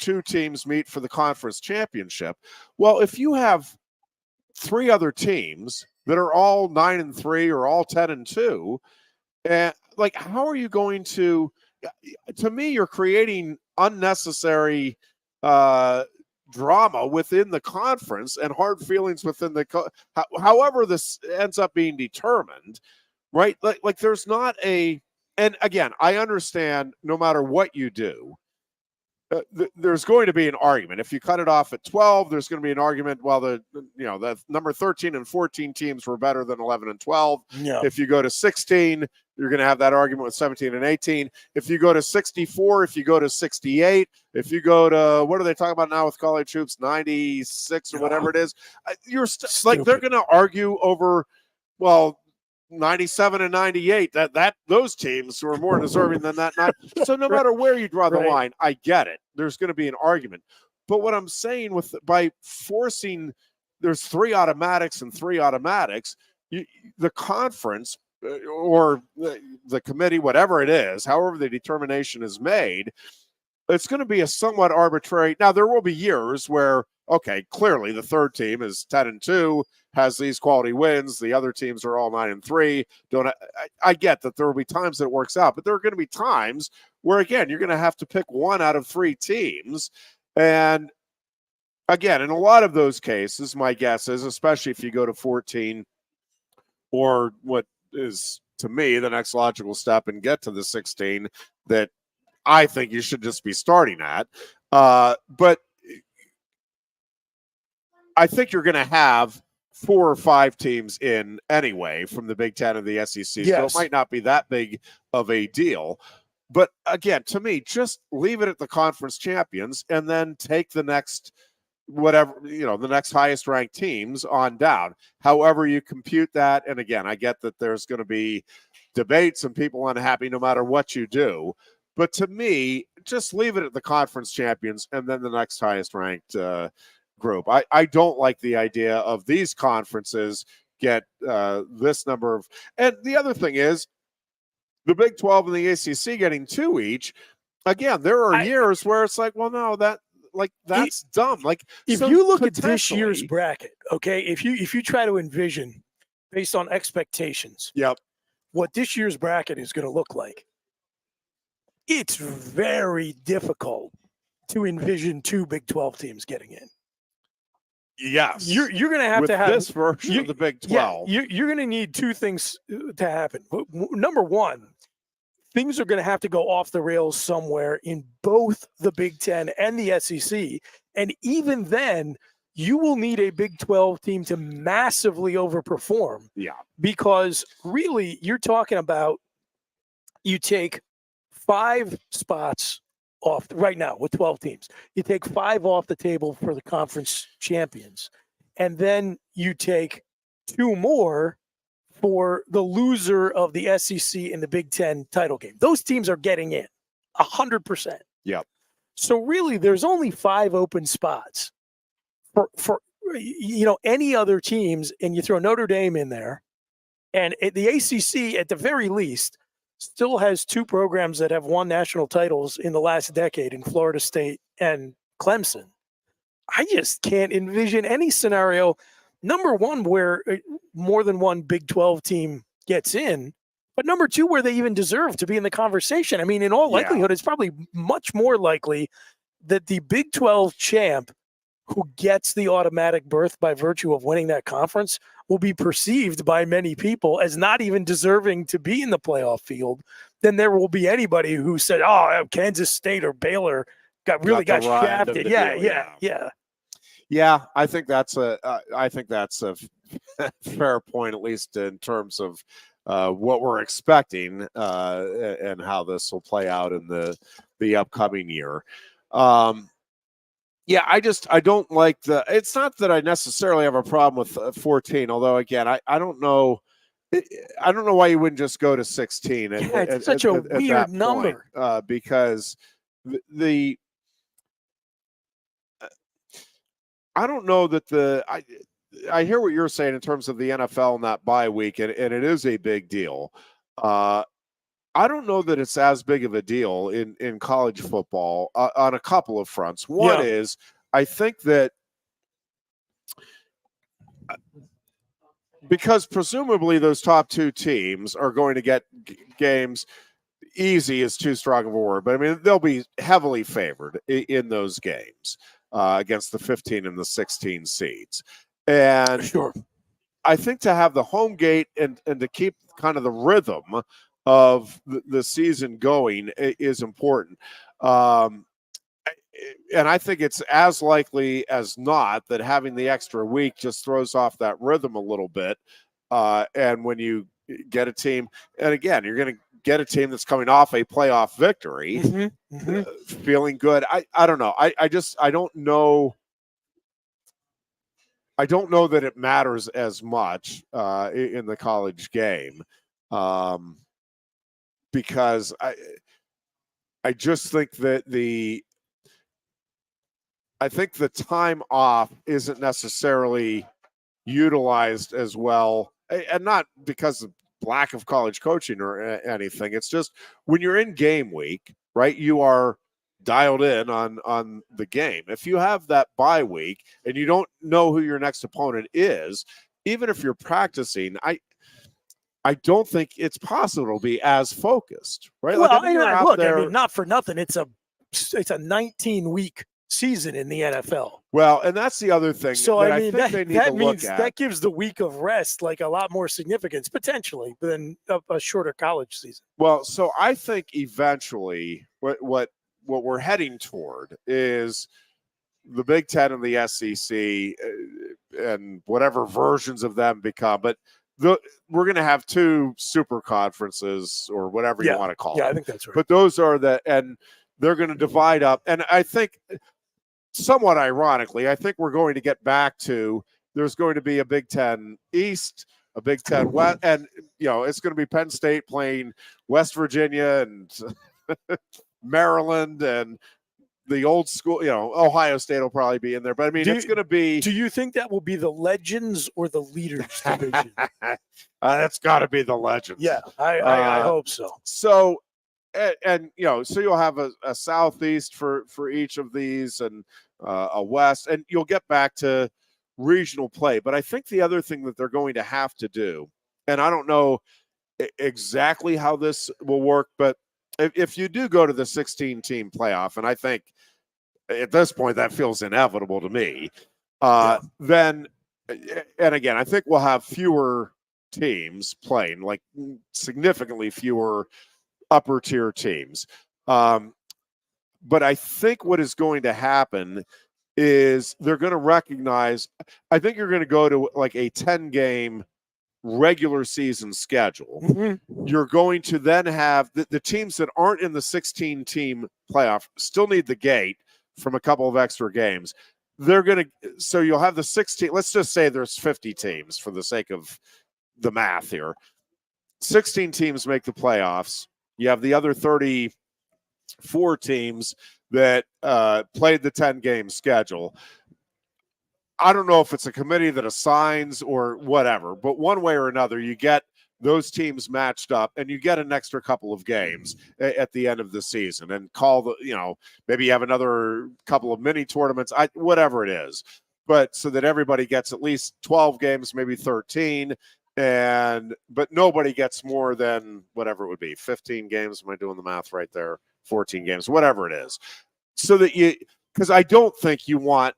Speaker 1: 2 teams meet for the conference championship. Well, if you have 3 other teams that are all 9-3 or all 10-2, and like, how are you going to me, you're creating unnecessary drama within the conference and hard feelings within however this ends up being determined, right? Like there's not and again, I understand no matter what you do, there's going to be an argument. If you cut it off at 12, there's going to be an argument. Well, the number 13 and 14 teams were better than 11 and 12.
Speaker 2: Yeah.
Speaker 1: If you go to 16, you're going to have that argument with 17 and 18. If you go to 64, if you go to 68, if you go to, what are they talking about now with college hoops, 96 or whatever it is, you're like, they're going to argue over, well, 97 and 98, that those teams were more deserving than that. So no matter where you draw the line, I get it. There's going to be an argument. But what I'm saying by forcing, there's 3 automatics and 3 automatics, the conference or the committee, whatever it is, however the determination is made, it's going to be a somewhat arbitrary. Now, there will be years where, okay, clearly the 3rd team is 10-2, has these quality wins. The other teams are all 9-3. I get that there will be times that it works out, but there are going to be times where, again, you're going to have to pick one out of 3 teams. And again, in a lot of those cases, my guess is, especially if you go to 14 or what is, to me, the next logical step and get to the 16 that I think you should just be starting at. But I think you're going to have 4 or 5 teams in anyway from the Big Ten and the SEC.
Speaker 2: Yes.
Speaker 1: So it might not be that big of a deal. But again, to me, just leave it at the conference champions and then take the next whatever, the next highest ranked teams on down, however you compute that. And again, I get that there's going to be debates and people unhappy no matter what you do. But to me, just leave it at the conference champions and then the next highest ranked group. I don't like the idea of these conferences get this number of, and the other thing is the Big 12 and the ACC getting 2 each. Again, there are years where it's like, well, no, that's dumb. Like,
Speaker 2: if you look at this year's bracket, okay, if you try to envision based on expectations,
Speaker 1: yep,
Speaker 2: what this year's bracket is going to look like, it's very difficult to envision 2 Big 12 teams getting in.
Speaker 1: Yes,
Speaker 2: you're going to have
Speaker 1: this version of the Big 12.
Speaker 2: Yeah, you're going to need 2 things to happen. Number one, things are going to have to go off the rails somewhere in both the Big Ten and the SEC. And even then, you will need a Big 12 team to massively overperform.
Speaker 1: Yeah.
Speaker 2: Because really, you're talking about you take 5 spots off right now with 12 teams. You take 5 off the table for the conference champions. And then you take 2 more for the loser of the SEC and the Big Ten title game. Those teams are getting in 100%.
Speaker 1: Yep.
Speaker 2: So really, there's only 5 open spots for any other teams, and you throw Notre Dame in there, and the ACC at the very least still has 2 programs that have won national titles in the last decade in Florida State and Clemson. I just can't envision any scenario, number one, where more than one Big 12 team gets in, but number 2, where they even deserve to be in the conversation. I mean, in all likelihood, it's probably much more likely that the Big 12 champ who gets the automatic berth by virtue of winning that conference will be perceived by many people as not even deserving to be in the playoff field, than there will be anybody who said, oh, Kansas State or Baylor got shafted.
Speaker 1: Yeah, I think that's a fair point, at least in terms of what we're expecting and how this will play out in the upcoming year. Yeah, I don't like it's not that I necessarily have a problem with 14, although again, I don't know why you wouldn't just go to 16.
Speaker 2: It's such a weird number.
Speaker 1: Because I don't know that I hear what you're saying in terms of the NFL and that bye week, and it is a big deal. I don't know that it's as big of a deal in college football on a couple of fronts. One is, I think that because presumably those top 2 teams are going to get games, easy is too strong of a word, but I mean, they'll be heavily favored in those games against the 15 and the 16 seeds. And
Speaker 2: sure,
Speaker 1: I think to have the home gate and to keep kind of the rhythm of the season going is important. And I think it's as likely as not that having the extra week just throws off that rhythm a little bit. And when you get a team, and again, you're going to get a team that's coming off a playoff victory, feeling good. I don't know. I don't know. I don't know that it matters as much in the college game. Because I just think that the time off isn't necessarily utilized as well, and not because of lack of college coaching or anything. It's just when you're in game week, right? You are dialed in on the game. If you have that bye week and you don't know who your next opponent is, even if you're practicing, I don't think it's possible to be as focused, right?
Speaker 2: Well,
Speaker 1: like, I mean,
Speaker 2: look, I mean, not for nothing. It's a 19-week season in the NFL.
Speaker 1: Well, and that's the other thing.
Speaker 2: So
Speaker 1: that
Speaker 2: I mean,
Speaker 1: think they need
Speaker 2: that
Speaker 1: to
Speaker 2: means
Speaker 1: look at.
Speaker 2: that gives the week of rest like a lot more significance potentially than a shorter college season.
Speaker 1: Well, so I think eventually what we're heading toward is the Big Ten and the SEC and whatever versions of them become, but we're going to have two super conferences or whatever you want to call it.
Speaker 2: Yeah, I think that's right.
Speaker 1: But those are and they're going to divide up. And I think somewhat ironically, I think we're going to get back to there's going to be a Big Ten East, a Big Ten West, and it's going to be Penn State playing West Virginia and Maryland and the old school, Ohio State will probably be in there, but I mean, it's going to be.
Speaker 2: Do you think that will be the Legends or the Leaders division?
Speaker 1: That's got to be the Legends.
Speaker 2: Yeah, I hope so.
Speaker 1: So, and so you'll have a Southeast for each of these, and a West, and you'll get back to regional play. But I think the other thing that they're going to have to do, and I don't know exactly how this will work, but if you do go to the 16-team playoff, and I think at this point that feels inevitable to me, then, and again, I think we'll have fewer teams playing, like significantly fewer upper-tier teams. But I think what is going to happen is they're going to recognize, I think you're going to go to like a 10-game regular season schedule.
Speaker 2: Mm-hmm.
Speaker 1: You're going to then have the teams that aren't in the 16-team playoff still need the gate from a couple of extra games. So you'll have the 16, let's just say there's 50 teams for the sake of the math here. 16 teams make the playoffs. You have the other 34 teams that played the 10-game schedule. I don't know if it's a committee that assigns or whatever, but one way or another, you get those teams matched up and you get an extra couple of games at the end of the season and call maybe you have another couple of mini tournaments, whatever it is, but so that everybody gets at least 12 games, maybe 13, but nobody gets more than whatever it would be, 15 games. Am I doing the math right there? 14 games, whatever it is. So that because I don't think you want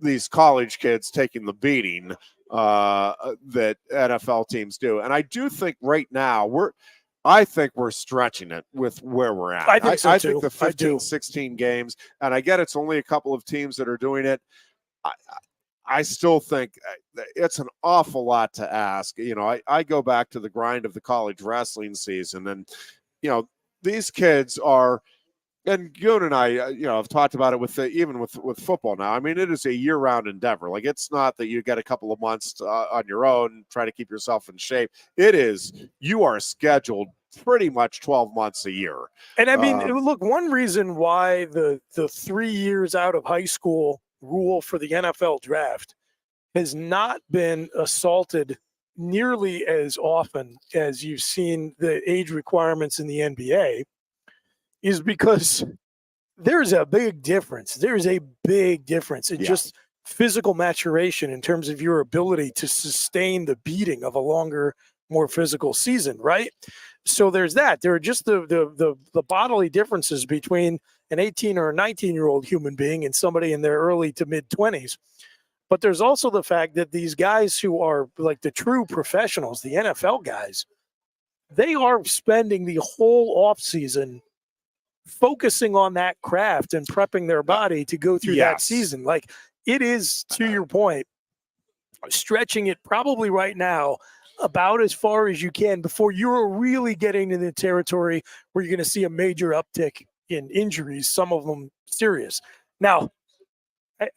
Speaker 1: these college kids taking the beating that NFL teams do. And I do think right now I think we're stretching it with where we're at.
Speaker 2: I think so
Speaker 1: I
Speaker 2: too.
Speaker 1: think the 15, 16 games, and I get it's only a couple of teams that are doing it. I still think it's an awful lot to ask. I go back to the grind of the college wrestling season, and these kids are. And Goon and I, have talked about it even with football now. I mean, it is a year-round endeavor. Like, it's not that you get a couple of months on your own, try to keep yourself in shape. It is you are scheduled pretty much 12 months a year.
Speaker 2: And I mean, look, one reason why the 3 years out of high school rule for the NFL draft has not been assaulted nearly as often as you've seen the age requirements in the NBA is because there's a big difference. There's a big difference in just physical maturation in terms of your ability to sustain the beating of a longer, more physical season, right? So there's that. There are just the bodily differences between an 18 or a 19-year-old human being and somebody in their early to mid-20s. But there's also the fact that these guys who are like the true professionals, the NFL guys, they are spending the whole offseason focusing on that craft and prepping their body to go through that season. Like, it is, to your point, stretching it probably right now about as far as you can before you're really getting in the territory where you're going to see a major uptick in injuries, some of them serious. Now,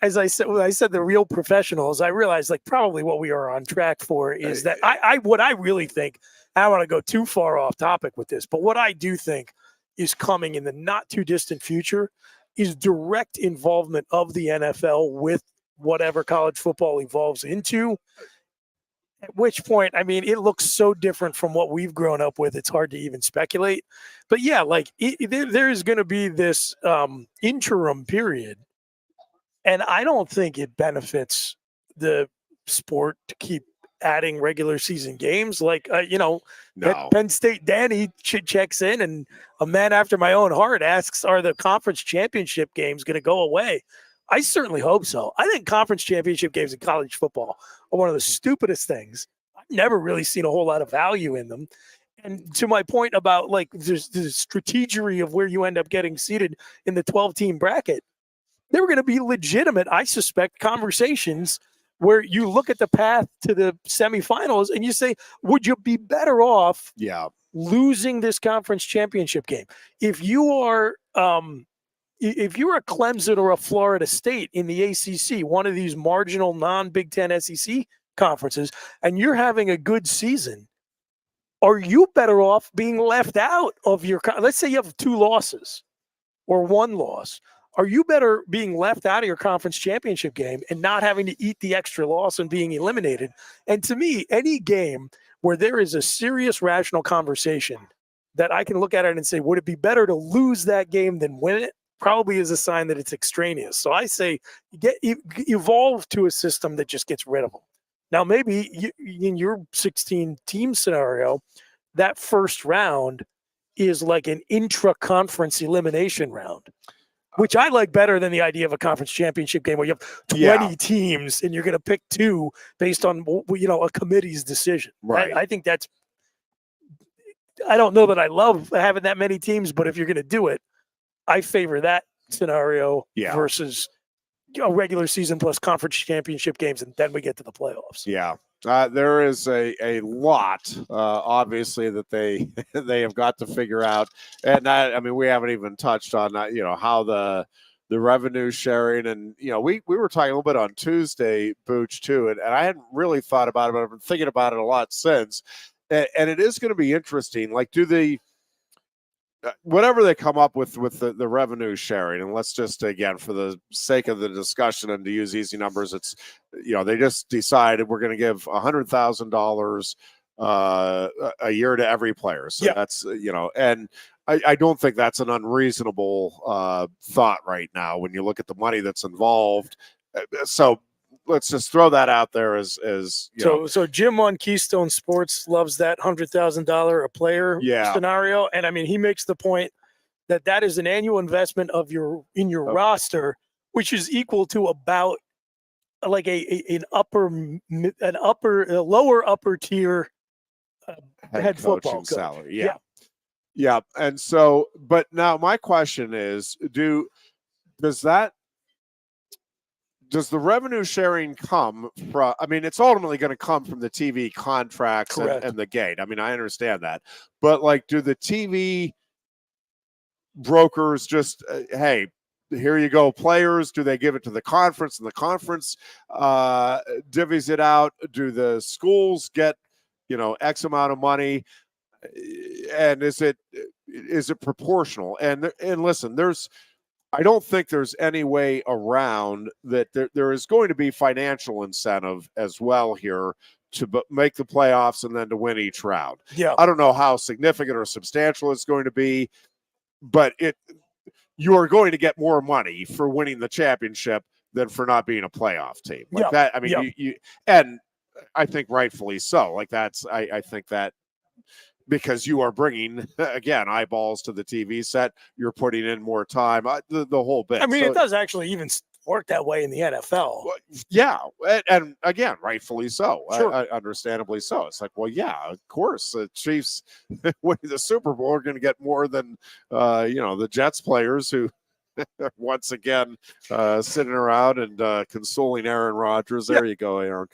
Speaker 2: as I said, when I said the real professionals, I realized like probably what we are on track for is that what I really think, I don't want to go too far off topic with this, but what I do think is coming in the not too distant future is direct involvement of the NFL with whatever college football evolves into, at which point, I mean, it looks so different from what we've grown up with. It's hard to even speculate, but yeah, like there's going to be this interim period. And I don't think it benefits the sport to keep adding regular season games. Like,
Speaker 1: No.
Speaker 2: Penn State Danny checks in, and a man after my own heart asks, are the conference championship games going to go away? I certainly hope so. I think conference championship games in college football are one of the stupidest things. I've never really seen a whole lot of value in them. And to my point about like there's the strategery of where you end up getting seated in the 12-team bracket, there were going to be legitimate, I suspect, conversations where you look at the path to the semifinals and you say, would you be better off losing this conference championship game? If you are if you're a Clemson or a Florida State in the ACC, one of these marginal non-Big Ten SEC conferences, and you're having a good season, are you better off being left out of your – let's say you have 2 losses or 1 loss. Are you better being left out of your conference championship game and not having to eat the extra loss and being eliminated? And to me, any game where there is a serious rational conversation that I can look at it and say, would it be better to lose that game than win it? Probably is a sign that it's extraneous. So I say evolve to a system that just gets rid of them. Now, maybe in your 16-team scenario, that first round is like an intra-conference elimination round, which I like better than the idea of a conference championship game where you have 20 teams and you're going to pick 2 based on, a committee's decision.
Speaker 1: Right.
Speaker 2: I think that's – I don't know that I love having that many teams, but if you're going to do it, I favor that scenario versus a regular season plus conference championship games, and then we get to the playoffs.
Speaker 1: Yeah. There is a lot, obviously, that they have got to figure out. And we haven't even touched on that, how the revenue sharing. And, we were talking a little bit on Tuesday, Booch, too. And I hadn't really thought about it, but I've been thinking about it a lot since. And it is going to be interesting. Like, whatever they come up with the revenue sharing, and let's just, again, for the sake of the discussion and to use easy numbers, it's, they just decided we're going to give $100,000 a year to every player. So that's, and I don't think that's an unreasonable thought right now when you look at the money that's involved. So let's just throw that out there as
Speaker 2: so Jim on Keystone Sports loves that $100,000 a player scenario, and he makes the point that is an annual investment of your roster, which is equal to about like a lower upper tier head football coach.
Speaker 1: Salary. Yeah. And so, but now my question is, does the revenue sharing come from, it's ultimately going to come from the TV contracts and the gate. I understand that. But, do the TV brokers just, hey, here you go, players? Do they give it to the conference, and the conference divvies it out? Do the schools get, X amount of money? And is it proportional? And listen, I don't think there's any way around that. There is going to be financial incentive as well here to make the playoffs and then to win each round.
Speaker 2: Yeah.
Speaker 1: I don't know how significant or substantial it's going to be, but you are going to get more money for winning the championship than for not being a playoff team. You and I think rightfully so. I think that, because you are bringing, again, eyeballs to the TV set, you're putting in more time, the whole bit.
Speaker 2: It does actually even work that way in the NFL.
Speaker 1: Yeah, and again, rightfully so.
Speaker 2: Sure.
Speaker 1: Understandably so. It's like, well, yeah, of course, the Chiefs winning the Super Bowl are going to get more than, the Jets players who once again sitting around and consoling Aaron Rodgers. There you go, Aaron.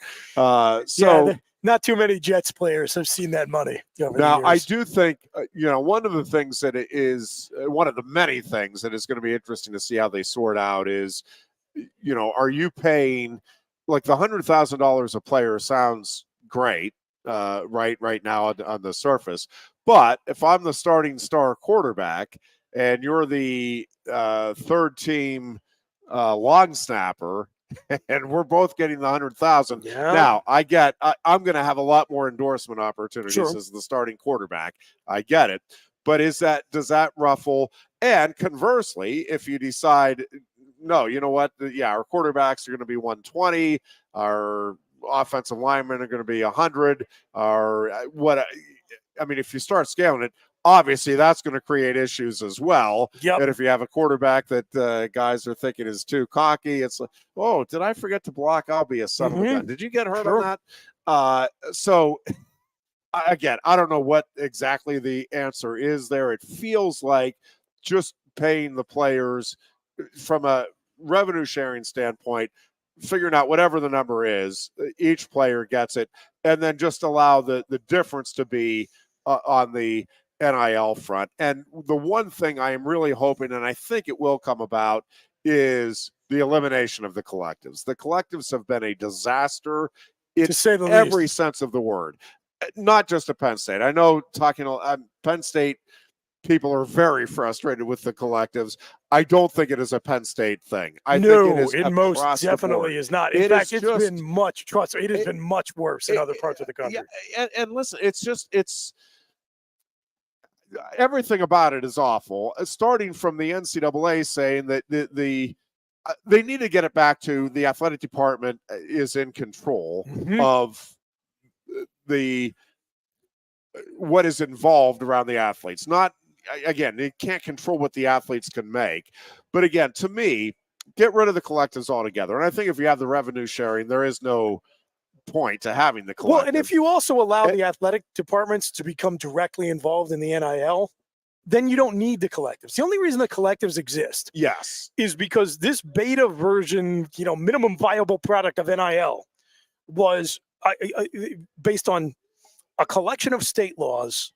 Speaker 2: Not too many Jets players have seen that money.
Speaker 1: Now, I do think, one of the things that is one of the many things that is going to be interesting to see how they sort out is, are you paying, like, the $100,000 a player sounds great, right now on the surface. But if I'm the starting star quarterback and you're the third team long snapper, and we're both getting the 100,000.
Speaker 2: Yeah.
Speaker 1: Now, I'm going to have a lot more endorsement opportunities as the starting quarterback. I get it. But does that ruffle? And conversely, if you decide, no, you know what? Yeah, our quarterbacks are going to be 120. Our offensive linemen are going to be 100 or what. I mean, if you start scaling it, obviously that's going to create issues as well.
Speaker 2: Yep.
Speaker 1: And if you have a quarterback that guys are thinking is too cocky, it's like, oh, did I forget to block? I'll be a son of a gun. Did you get hurt on that? So again, I don't know what exactly the answer is there. It feels like just paying the players from a revenue sharing standpoint, figuring out whatever the number is, each player gets it, and then just allow the difference to be on the NIL front. And the one thing I am really hoping, and I think it will come about, is the elimination of the collectives. The collectives have been a disaster in every sense of the word, not just at Penn State. I know talking Penn State people are very frustrated with the collectives. I don't think it is a Penn State thing. I think it is
Speaker 2: most definitely is not. In fact, it's been much trust. It has been much worse in other parts of the country.
Speaker 1: Yeah, and listen, it's everything about it is awful. Starting from the NCAA saying that they need to get it back to the athletic department is in control of what is involved around the athletes. Not, again, they can't control what the athletes can make. But again, to me, get rid of the collectives altogether. And I think if you have the revenue sharing, there is no point to having the collective.
Speaker 2: Well, and if you also allow the athletic departments to become directly involved in the NIL, then you don't need the collectives. The only reason the collectives exist, is because this beta version, minimum viable product of NIL was based on a collection of state laws,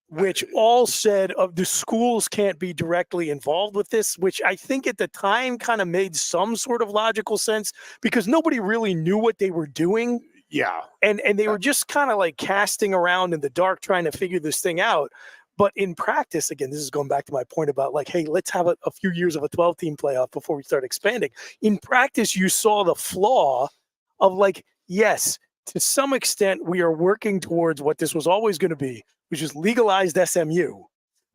Speaker 2: which all said the schools can't be directly involved with this, which I think at the time kind of made some sort of logical sense because nobody really knew what they were doing.
Speaker 1: Yeah.
Speaker 2: And they were just kind of like casting around in the dark trying to figure this thing out. But in practice, again, this is going back to my point about like, hey, let's have a few years of a 12-team playoff before we start expanding. In practice, you saw the flaw of like, yes, to some extent, we are working towards what this was always going to be, which is legalized SMU.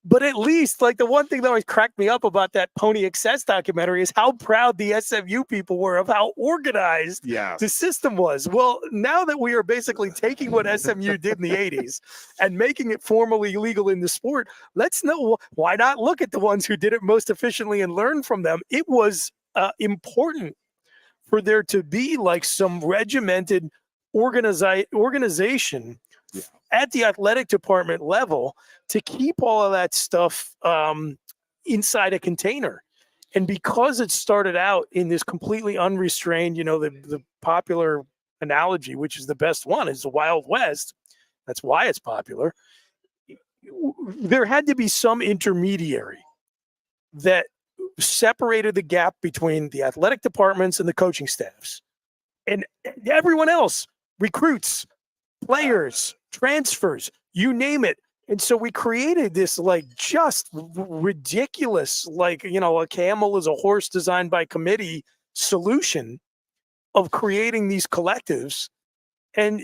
Speaker 2: But at least, like, the one thing that always cracked me up about that Pony Excess documentary is how proud the SMU people were of how organized the system was. Well, now that we are basically taking what SMU did in the 80s and making it formally legal in the sport, let's know why not look at the ones who did it most efficiently and learn from them. It was important for there to be like some regimented organization at the athletic department level to keep all of that stuff inside a container. And because it started out in this completely unrestrained, the popular analogy, which is the best one, is the Wild West. That's why it's popular. There had to be some intermediary that separated the gap between the athletic departments and the coaching staffs. And everyone else, recruits, players, transfers, you name it. And so we created this like just ridiculous, like, a camel is a horse designed by committee solution of creating these collectives. And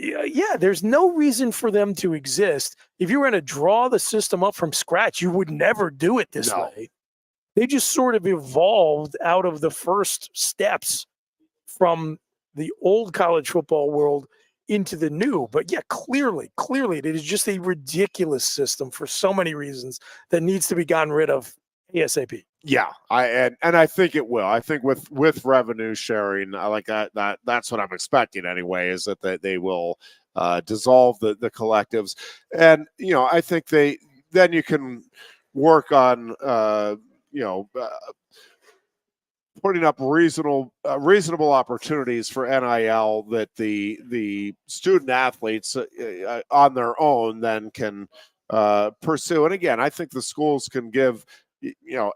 Speaker 2: there's no reason for them to exist. If you were going to draw the system up from scratch, you would never do it this way. They just sort of evolved out of the first steps from the old college football world into the new. But clearly, it is just a ridiculous system for so many reasons that needs to be gotten rid of ASAP.
Speaker 1: Yeah, I think it will. I think with revenue sharing, like that's what I'm expecting anyway, is that they will dissolve the collectives. And, I think then you can work on, putting up reasonable opportunities for NIL that the student athletes on their own then can pursue. And again, I think the schools can give,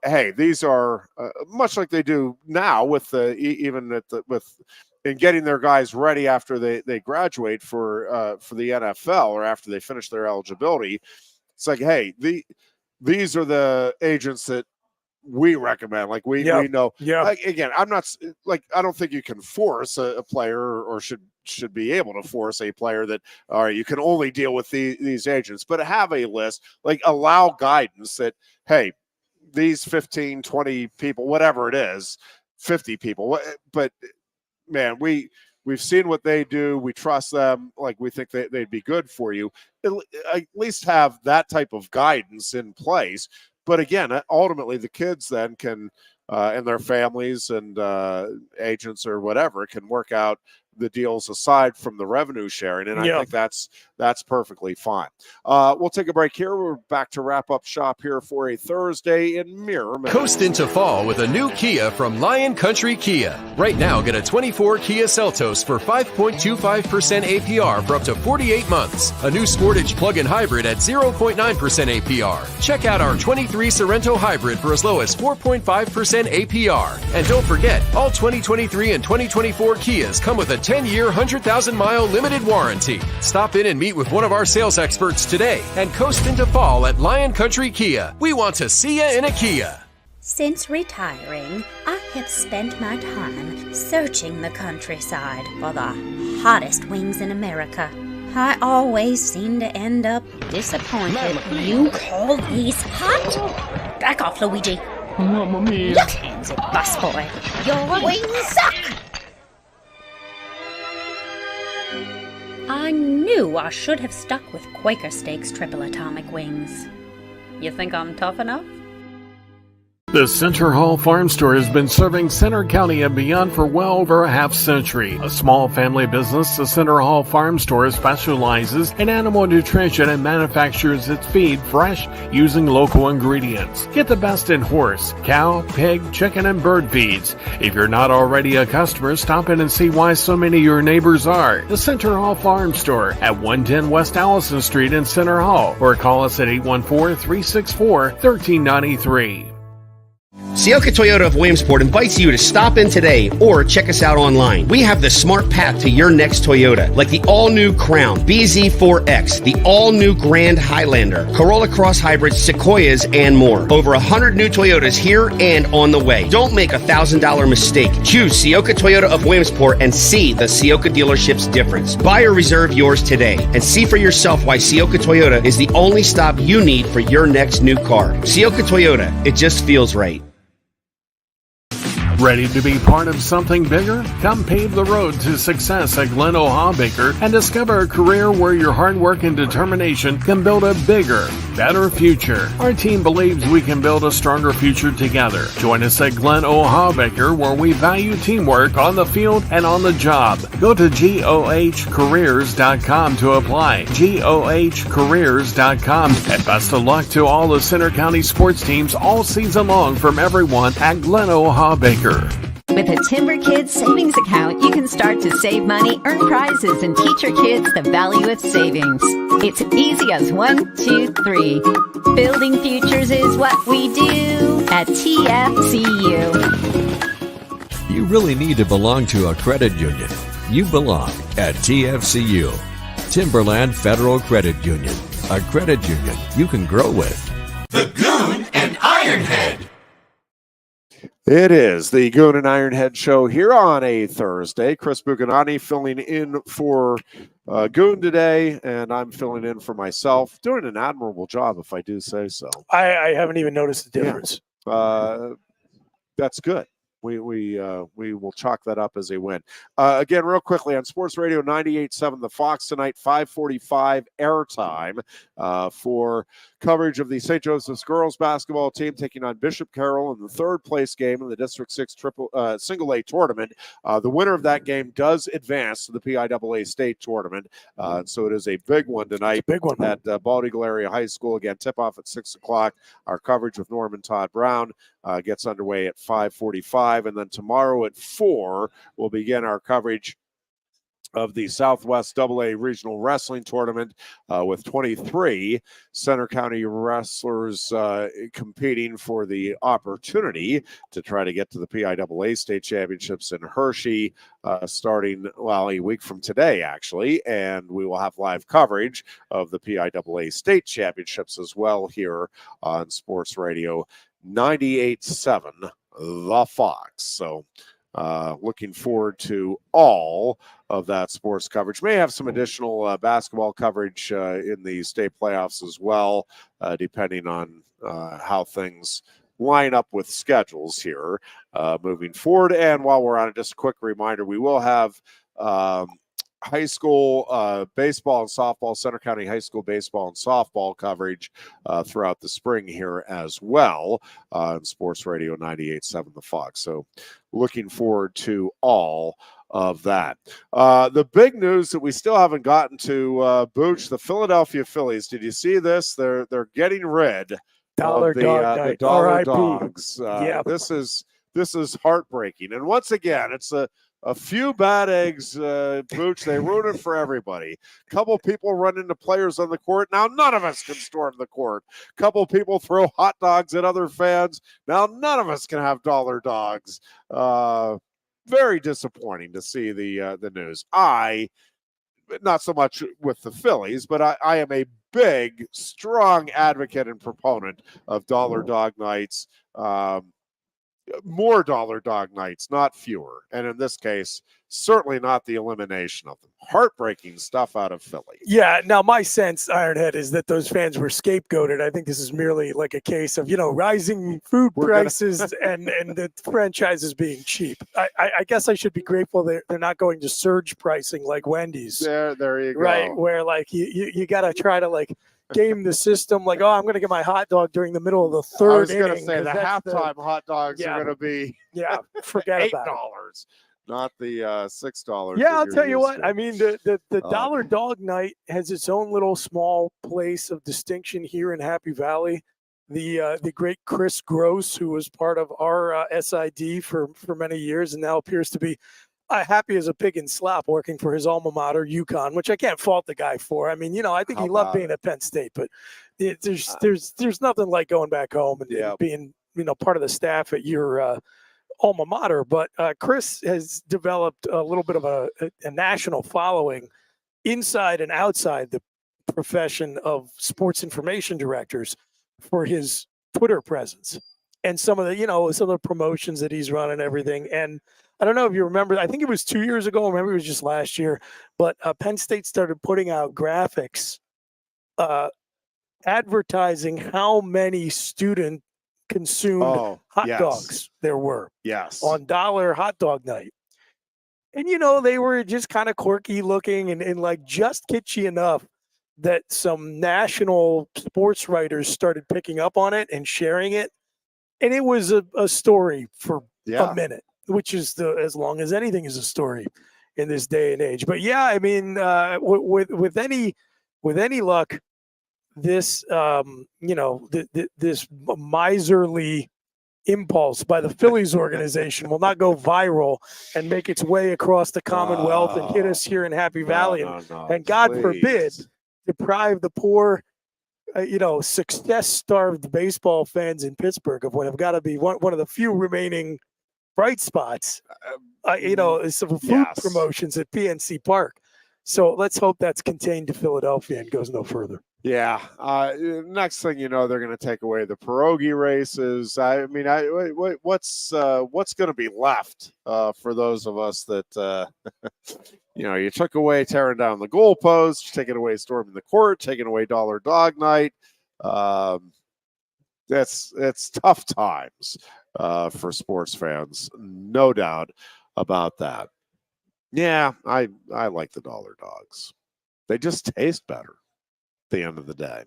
Speaker 1: hey, these are much like they do now with in getting their guys ready after they graduate for the NFL or after they finish their eligibility. It's like, hey, these are the agents that we recommend. Like we know. Yeah. Like, again, I'm not like, I don't think you can force a player or should be able to force a player that, all right, you can only deal with these agents, but have a list, like allow guidance that, hey, these 15, 20 people, whatever it is, 50 people. But man, we we've seen what they do. We trust them. Like, we think they'd be good for you. At least have that type of guidance in place. But again, ultimately, the kids then can, and their families and agents or whatever, can work out the deals aside from the revenue sharing. And I think that's perfectly fine. We'll take a break here. We're back to wrap up shop here for a Thursday in Mirror.
Speaker 3: Coast into fall with a new Kia from Lion Country Kia. Right now, get a 24 Kia Seltos for 5.25% APR for up to 48 months. A new Sportage plug-in hybrid at 0.9% APR. Check out our 23 Sorrento hybrid for as low as 4.5% APR. And don't forget, all 2023 and 2024 Kias come with a 10-year, 100,000-mile limited warranty. Stop in and meet with one of our sales experts today and coast into fall at Lion Country Kia. We want to see you in a Kia.
Speaker 4: Since retiring, I have spent my time searching the countryside for the hottest wings in America. I always seem to end up disappointed. You call these hot? Back off, Luigi.
Speaker 5: Mamma mia.
Speaker 4: Your hands, busboy. Your wings suck. I knew I should have stuck with Quaker Steak's triple atomic wings. You think I'm tough enough?
Speaker 5: The Center Hall Farm Store has been serving Center County and beyond for well over a half century. A small family business, the Center Hall Farm Store specializes in animal nutrition and manufactures its feed fresh using local ingredients. Get the best in horse, cow, pig, chicken, and bird feeds. If you're not already a customer, stop in and see why so many of your neighbors are. The Center Hall Farm Store at 110 West Allison Street in Center Hall, or call us at 814-364-1393.
Speaker 6: Sioka Toyota of Williamsport invites you to stop in today or check us out online. We have the smart path to your next Toyota, like the all-new Crown, BZ4X, the all-new Grand Highlander, Corolla Cross Hybrids, Sequoias, and more. Over 100 new Toyotas here and on the way. Don't make a $1,000 mistake. Choose Sioka Toyota of Williamsport and see the Sioka dealership's difference. Buy or reserve yours today and see for yourself why Sioka Toyota is the only stop you need for your next new car. Sioka Toyota, it just feels right.
Speaker 5: Ready to be part of something bigger? Come pave the road to success at Glen Baker and discover a career where your hard work and determination can build a bigger, better future. Our team believes we can build a stronger future together. Join us at Glen Baker, where we value teamwork on the field and on the job. Go to GOHcareers.com to apply. GOHcareers.com. And best of luck to all the Center County sports teams all season long from everyone at Glen Baker.
Speaker 7: With a Timber Kids savings account, you can start to save money, earn prizes, and teach your kids the value of savings. It's easy as 1, 2, 3. Building futures is what we do at TFCU.
Speaker 8: You really need to belong to a credit union. You belong at TFCU, Timberland Federal Credit Union, a credit union you can grow with.
Speaker 9: The Goon and Ironhead.
Speaker 1: It is the Goon and Ironhead show here on a Thursday. Chris Buganani filling in for Goon today, and I'm filling in for myself. Doing an admirable job, if I do say so.
Speaker 2: I haven't even noticed the difference.
Speaker 1: Yeah. That's good. We will chalk that up as a win. Again, real quickly on Sports Radio 98.7 The Fox tonight, 5:45 airtime for coverage of the St. Joseph's girls basketball team taking on Bishop Carroll in the third place game in the District 6 Single A tournament. The winner of that game does advance to the PIAA state tournament. So it is a big one tonight.
Speaker 2: Big one
Speaker 1: at Bald Eagle Area High School. Again, tip off at 6 o'clock. Our coverage with Norman Todd Brown gets underway at 5:45. And then tomorrow at 4, we'll begin our coverage of the Southwest AA Regional Wrestling Tournament with 23 Center County wrestlers competing for the opportunity to try to get to the PIAA State Championships in Hershey starting, a week from today, actually. And we will have live coverage of the PIAA State Championships as well here on Sports Radio 98.7 The Fox. So looking forward to all of that sports coverage. May have some additional basketball coverage in the state playoffs as well, depending on how things line up with schedules here moving forward. And while we're on it, just a quick reminder, we will have high school baseball and softball, Center County High School baseball and softball coverage throughout the spring here as well on Sports Radio 98.7 The Fox. So looking forward to all of that. The big news that we still haven't gotten to, Booch, the Philadelphia Phillies. Did you see this? They're getting rid
Speaker 2: Dollar
Speaker 1: of the
Speaker 2: Dog
Speaker 1: Dollar
Speaker 2: R.I.P.
Speaker 1: Dogs.
Speaker 2: Yeah.
Speaker 1: This is heartbreaking. And once again, it's a few bad eggs, Booch. They ruin it for everybody. Couple people run into players on the court. Now none of us can storm the court. Couple people throw hot dogs at other fans. Now none of us can have Dollar Dogs. Very disappointing to see the news. Not so much with the Phillies, but I am a big, strong advocate and proponent of Dollar Dog Nights. More Dollar Dog Nights, not fewer. And in this case, certainly not the elimination of them. Heartbreaking stuff out of Philly.
Speaker 2: Yeah. Now, my sense, Ironhead, is that those fans were scapegoated. I think this is merely like a case of, rising food prices and the franchises being cheap. I guess I should be grateful they're not going to surge pricing like Wendy's.
Speaker 1: There you go.
Speaker 2: Right. Where you got to try to game the system. Like, I'm going to get my hot dog during the middle of the third
Speaker 1: I was going to
Speaker 2: inning,
Speaker 1: say the halftime hot dogs are going to be
Speaker 2: forget
Speaker 1: $8,
Speaker 2: about it.
Speaker 1: not the $6.
Speaker 2: Yeah, I'll tell you what. I mean, the Dollar Dog Night has its own little small place of distinction here in Happy Valley. The great Chris Gross, who was part of our SID for many years and now appears to be happy as a pig in slop working for his alma mater, UConn, which I can't fault the guy for. I mean, I think he loved being at Penn State, but there's nothing like going back home and being, part of the staff at your alma mater. But Chris has developed a little bit of a national following inside and outside the profession of sports information directors for his Twitter presence and some of the promotions that he's run and everything. And I don't know if you remember, I think it was 2 years ago, or maybe it was just last year, but Penn State started putting out graphics advertising how many student consumed hot dogs there were on Dollar Hot Dog Night. And, they were just kind of quirky looking and just kitschy enough that some national sports writers started picking up on it and sharing it. And it was a story for a minute, which is as long as anything is a story in this day and age. But I mean, with any luck, this this miserly impulse by the Phillies organization will not go viral and make its way across the Commonwealth and hit us here in Happy Valley, and God forbid deprive the poor, success-starved baseball fans in Pittsburgh of what have got to be one of the few remaining bright spots, some food promotions at PNC Park. So let's hope that's contained to Philadelphia and goes no further.
Speaker 1: Yeah. Next thing you know, they're going to take away the pierogi races. I mean, what's going to be left for those of us that, you took away tearing down the goalposts, taking away storming the court, taking away Dollar Dog Night. It's tough times for sports fans, no doubt about that. Yeah, I like the Dollar Dogs. They just taste better at the end of the day.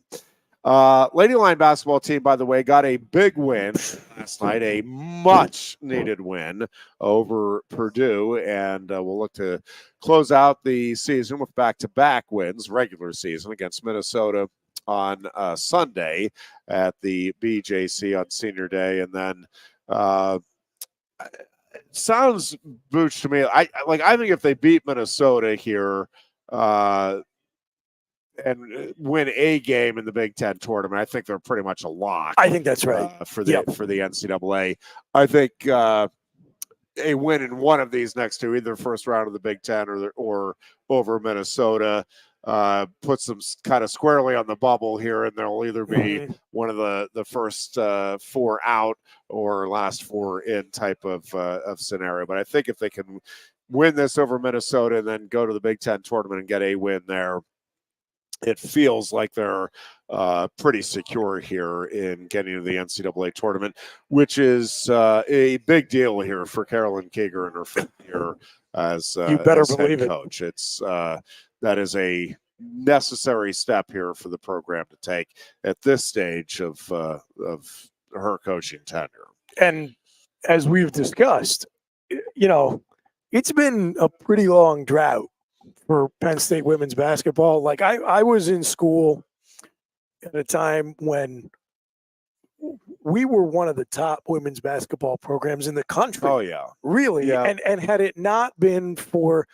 Speaker 1: Lady Line basketball team, by the way, got a big win last night, a much-needed win over Purdue, and we'll look to close out the season with back-to-back wins, regular season, against Minnesota on Sunday at the BJC on Senior Day, and then it sounds, Booch, to me. I think if they beat Minnesota here and win a game in the Big Ten tournament, I think they're pretty much a lock.
Speaker 2: I think that's right
Speaker 1: for the NCAA. I think a win in one of these next two, either first round of the Big Ten or over Minnesota, puts them kind of squarely on the bubble here, and they'll either be one of the first four out or last four in type of scenario. But I think if they can win this over Minnesota and then go to the Big Ten tournament and get a win there, it feels like they're pretty secure here in getting to the NCAA tournament, which is a big deal here for Carolyn Kager in her fifth year as
Speaker 2: You better
Speaker 1: as
Speaker 2: believe
Speaker 1: head
Speaker 2: it.
Speaker 1: coach. It's that is a necessary step here for the program to take at this stage of her coaching tenure.
Speaker 2: And as we've discussed, it's been a pretty long drought for Penn State women's basketball. Like I was in school at a time when we were one of the top women's basketball programs in the country.
Speaker 1: Oh yeah,
Speaker 2: really.
Speaker 1: Yeah.
Speaker 2: And had it not been for,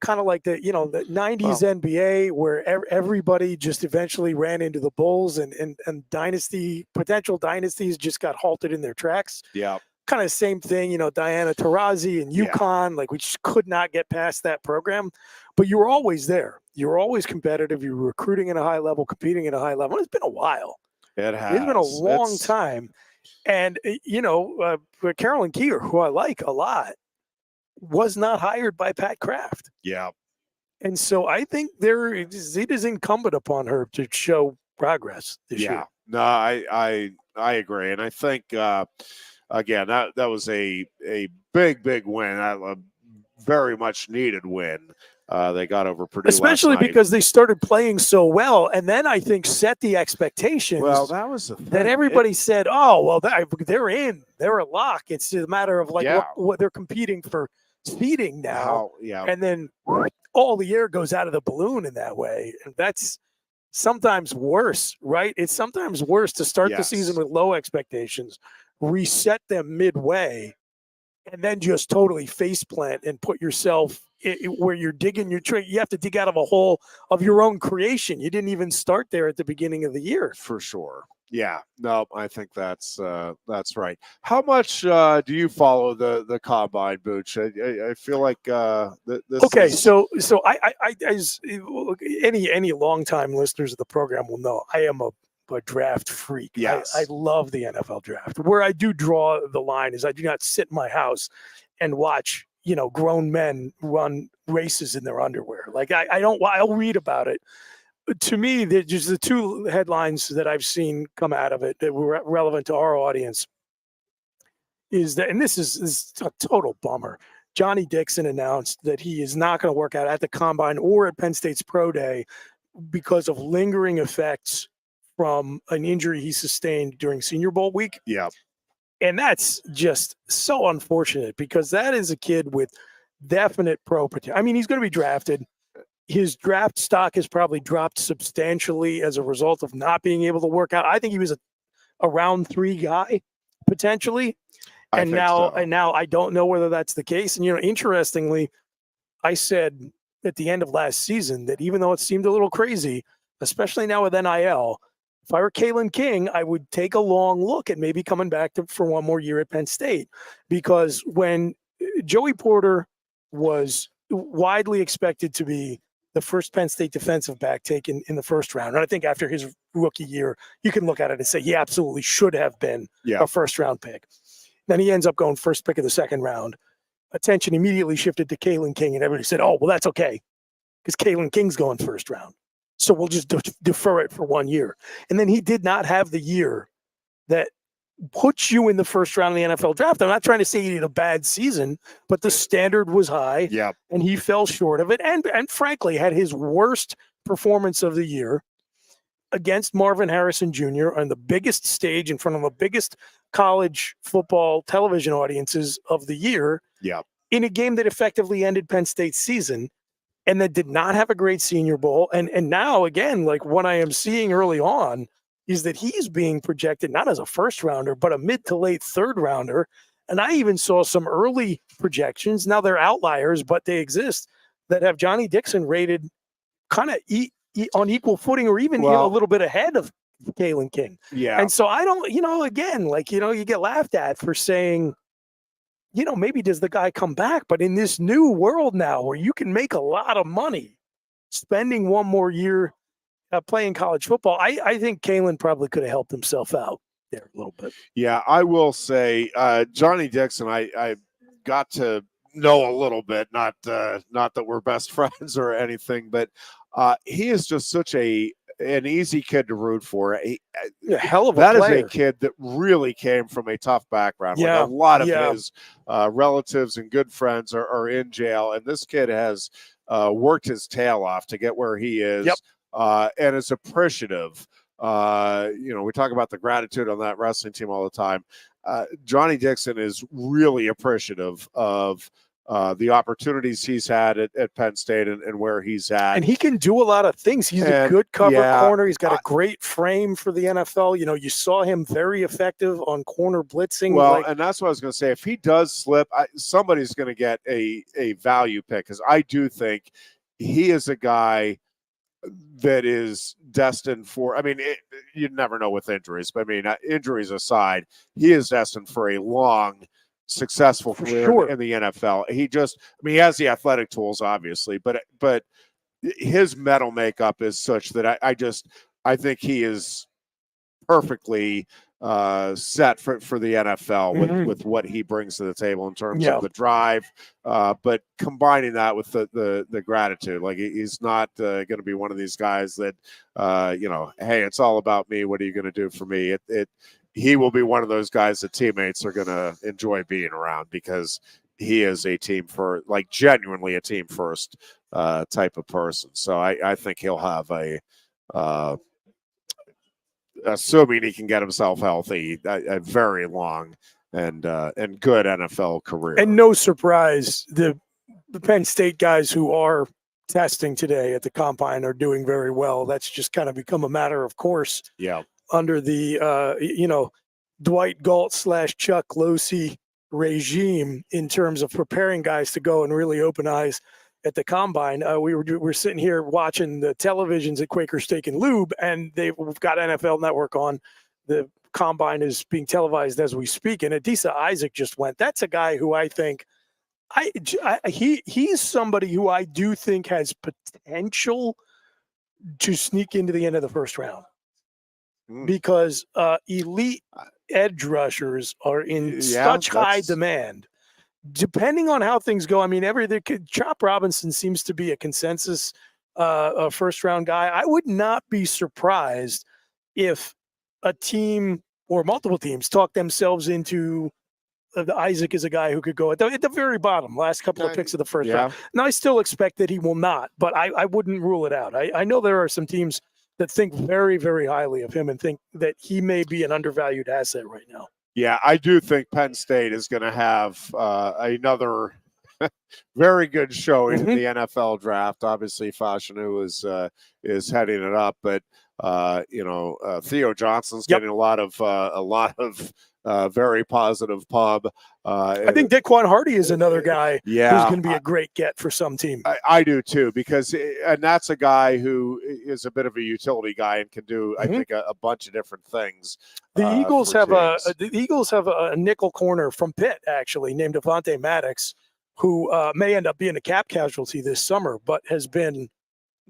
Speaker 2: kind of like the 90s NBA where everybody just eventually ran into the Bulls and potential dynasties just got halted in their tracks.
Speaker 1: Yeah.
Speaker 2: Kind of same thing, Diana Taurasi and UConn, like we just could not get past that program, but you were always there. You were always competitive. You were recruiting at a high level, competing at a high level. It's been a while.
Speaker 1: It has.
Speaker 2: It's been a long time. And, Carolyn Keeger, who I like a lot, was not hired by Pat Kraft.
Speaker 1: Yeah.
Speaker 2: And so I think it is incumbent upon her to show progress this year.
Speaker 1: No, I agree. And I think, again, that was a big win, a very much needed win. They got over Purdue,
Speaker 2: especially
Speaker 1: last night.
Speaker 2: because they started playing so well, and then I think set the expectations.
Speaker 1: Well, that was the thing.
Speaker 2: That everybody said, "Oh, well, they're in, they're a lock." It's a matter of what they're competing for seeding now, and then all the air goes out of the balloon in that way, and that's sometimes worse, right? It's sometimes worse to start the season with low expectations, reset them midway, and then just totally faceplant and put yourself where you're digging your tree. You have to dig out of a hole of your own creation. You didn't even start there at the beginning of the year.
Speaker 1: For sure. Yeah. No, I think that's right. How much do you follow the combine, Booch? I feel like this.
Speaker 2: Okay,
Speaker 1: is...
Speaker 2: so I as any longtime listeners of the program will know, I am a draft freak.
Speaker 1: Yes.
Speaker 2: I love the NFL draft. Where I do draw the line is I do not sit in my house and watch, grown men run races in their underwear. Like I'll read about it. To me, just the two headlines that I've seen come out of it that were relevant to our audience is that, and this is a total bummer. Johnny Dixon announced that he is not going to work out at the combine or at Penn State's pro day because of lingering effects from an injury he sustained during Senior Bowl week.
Speaker 1: Yeah.
Speaker 2: And that's just so unfortunate because that is a kid with definite pro potential. I mean, he's going to be drafted. His draft stock has probably dropped substantially as a result of not being able to work out. I think he was a round 3 guy potentially. And now I don't know whether that's the case. And, interestingly, I said at the end of last season that even though it seemed a little crazy, especially now with NIL, if I were Kalen King, I would take a long look at maybe coming back for one more year at Penn State. Because when Joey Porter was widely expected to be the first Penn State defensive back taken in the first round, and I think after his rookie year, you can look at it and say he absolutely should have been a first-round pick. Then he ends up going first pick of the second round. Attention immediately shifted to Kalen King, and everybody said, "Oh, well, that's okay, because Kalen King's going first round. So we'll just defer it for 1 year." And then he did not have the year that puts you in the first round of the NFL draft. I'm not trying to say he had a bad season, but the standard was high, and he fell short of it. And frankly, had his worst performance of the year against Marvin Harrison Jr. on the biggest stage in front of the biggest college football television audiences of the year in a game that effectively ended Penn State's season. And that did not have a great Senior Bowl. And now, again, like what I am seeing early on is that he's being projected not as a first rounder, but a mid to late third rounder. And I even saw some early projections. Now they're outliers, but they exist, that have Johnny Dixon rated kind of on equal footing or even a little bit ahead of Kalen King.
Speaker 1: Yeah.
Speaker 2: And so I don't, again, like, you get laughed at for saying, maybe does the guy come back? But in this new world now where you can make a lot of money spending one more year playing college football, I think Kalen probably could have helped himself out there a little bit.
Speaker 1: Yeah, I will say Johnny Dixon, I got to know a little bit, not that we're best friends or anything, but He is just such an easy kid to root for.
Speaker 2: A hell of a
Speaker 1: player. That is a kid that really came from a tough background.
Speaker 2: Yeah,
Speaker 1: like a lot of his relatives and good friends are in jail, and this kid has worked his tail off to get where he is, and is appreciative. We talk about the gratitude on that wrestling team all the time. Johnny Dixon is really appreciative of the opportunities he's had at Penn State and where he's at.
Speaker 2: And he can do a lot of things. He's a good cover corner. He's got a great frame for the NFL. You saw him very effective on corner blitzing.
Speaker 1: Well, and that's what I was going to say. If he does slip, somebody's going to get a value pick, because I do think he is a guy that is destined for, you never know with injuries, but injuries aside, he is destined for a long, successful career in the NFL. He has the athletic tools, obviously, but his mental makeup is such that I think he is perfectly set for the NFL with what he brings to the table in terms of the drive, but combining that with the gratitude. Like, he's not going to be one of these guys that hey, it's all about me, what are you going to do for me? He will be one of those guys that teammates are going to enjoy being around, because he is genuinely a team first type of person. So I think he'll have assuming he can get himself healthy, a very long and good NFL career.
Speaker 2: And no surprise, the Penn State guys who are testing today at the combine are doing very well. That's just kind of become a matter of course.
Speaker 1: Yeah.
Speaker 2: Under the Dwight Galt / Chuck Losey regime in terms of preparing guys to go and really open eyes at the combine. We're sitting here watching the televisions at Quaker Steak and Lube, and they've got NFL Network on. The combine is being televised as we speak, and Adisa Isaac just went. That's a guy who I think he's somebody who I do think has potential to sneak into the end of the first round, because elite edge rushers are in such high demand. Depending on how things go, Chop Robinson seems to be a consensus first-round guy. I would not be surprised if a team or multiple teams talk themselves into Isaac is a guy who could go at the very bottom, last couple of picks of the first round. Now, I still expect that he will not, but I wouldn't rule it out. I know there are some teams that think very, very highly of him and think that he may be an undervalued asset right now.
Speaker 1: Yeah, I do think Penn State is going to have another very good showing in the NFL draft. Obviously, Fashanu is heading it up, but Theo Johnson's getting a lot of very positive pub.
Speaker 2: I think Daquan Hardy is another guy who's going to be a great get for some team.
Speaker 1: I do too, and that's a guy who is a bit of a utility guy and can do, I think, a bunch of different things.
Speaker 2: The Eagles have a nickel corner from Pitt, actually, named Avonte Maddox, who may end up being a cap casualty this summer, but has been,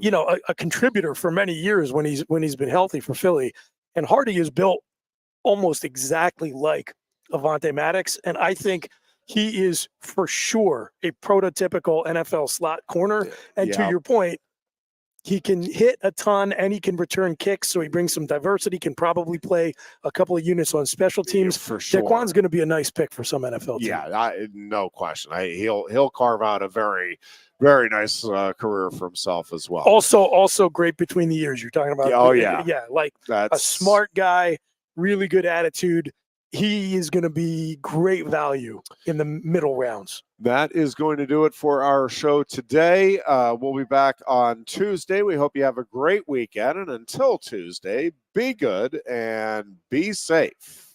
Speaker 2: a contributor for many years when he's been healthy for Philly. And Hardy is built almost exactly like Avonte Maddox, and I think he is for sure a prototypical NFL slot corner. And to your point, he can hit a ton and he can return kicks, so he brings some diversity, can probably play a couple of units on special teams.
Speaker 1: For sure.
Speaker 2: Daquan's going to be a nice pick for some NFL team.
Speaker 1: Yeah, no question. He'll carve out a very, very nice career for himself as well.
Speaker 2: Also great between the ears. You're talking about.
Speaker 1: That's
Speaker 2: a smart guy, really good attitude. He is going to be great value in the middle rounds.
Speaker 1: That is going to do it for our show today. We'll be back on Tuesday. We hope you have a great weekend. And until Tuesday, be good and be safe.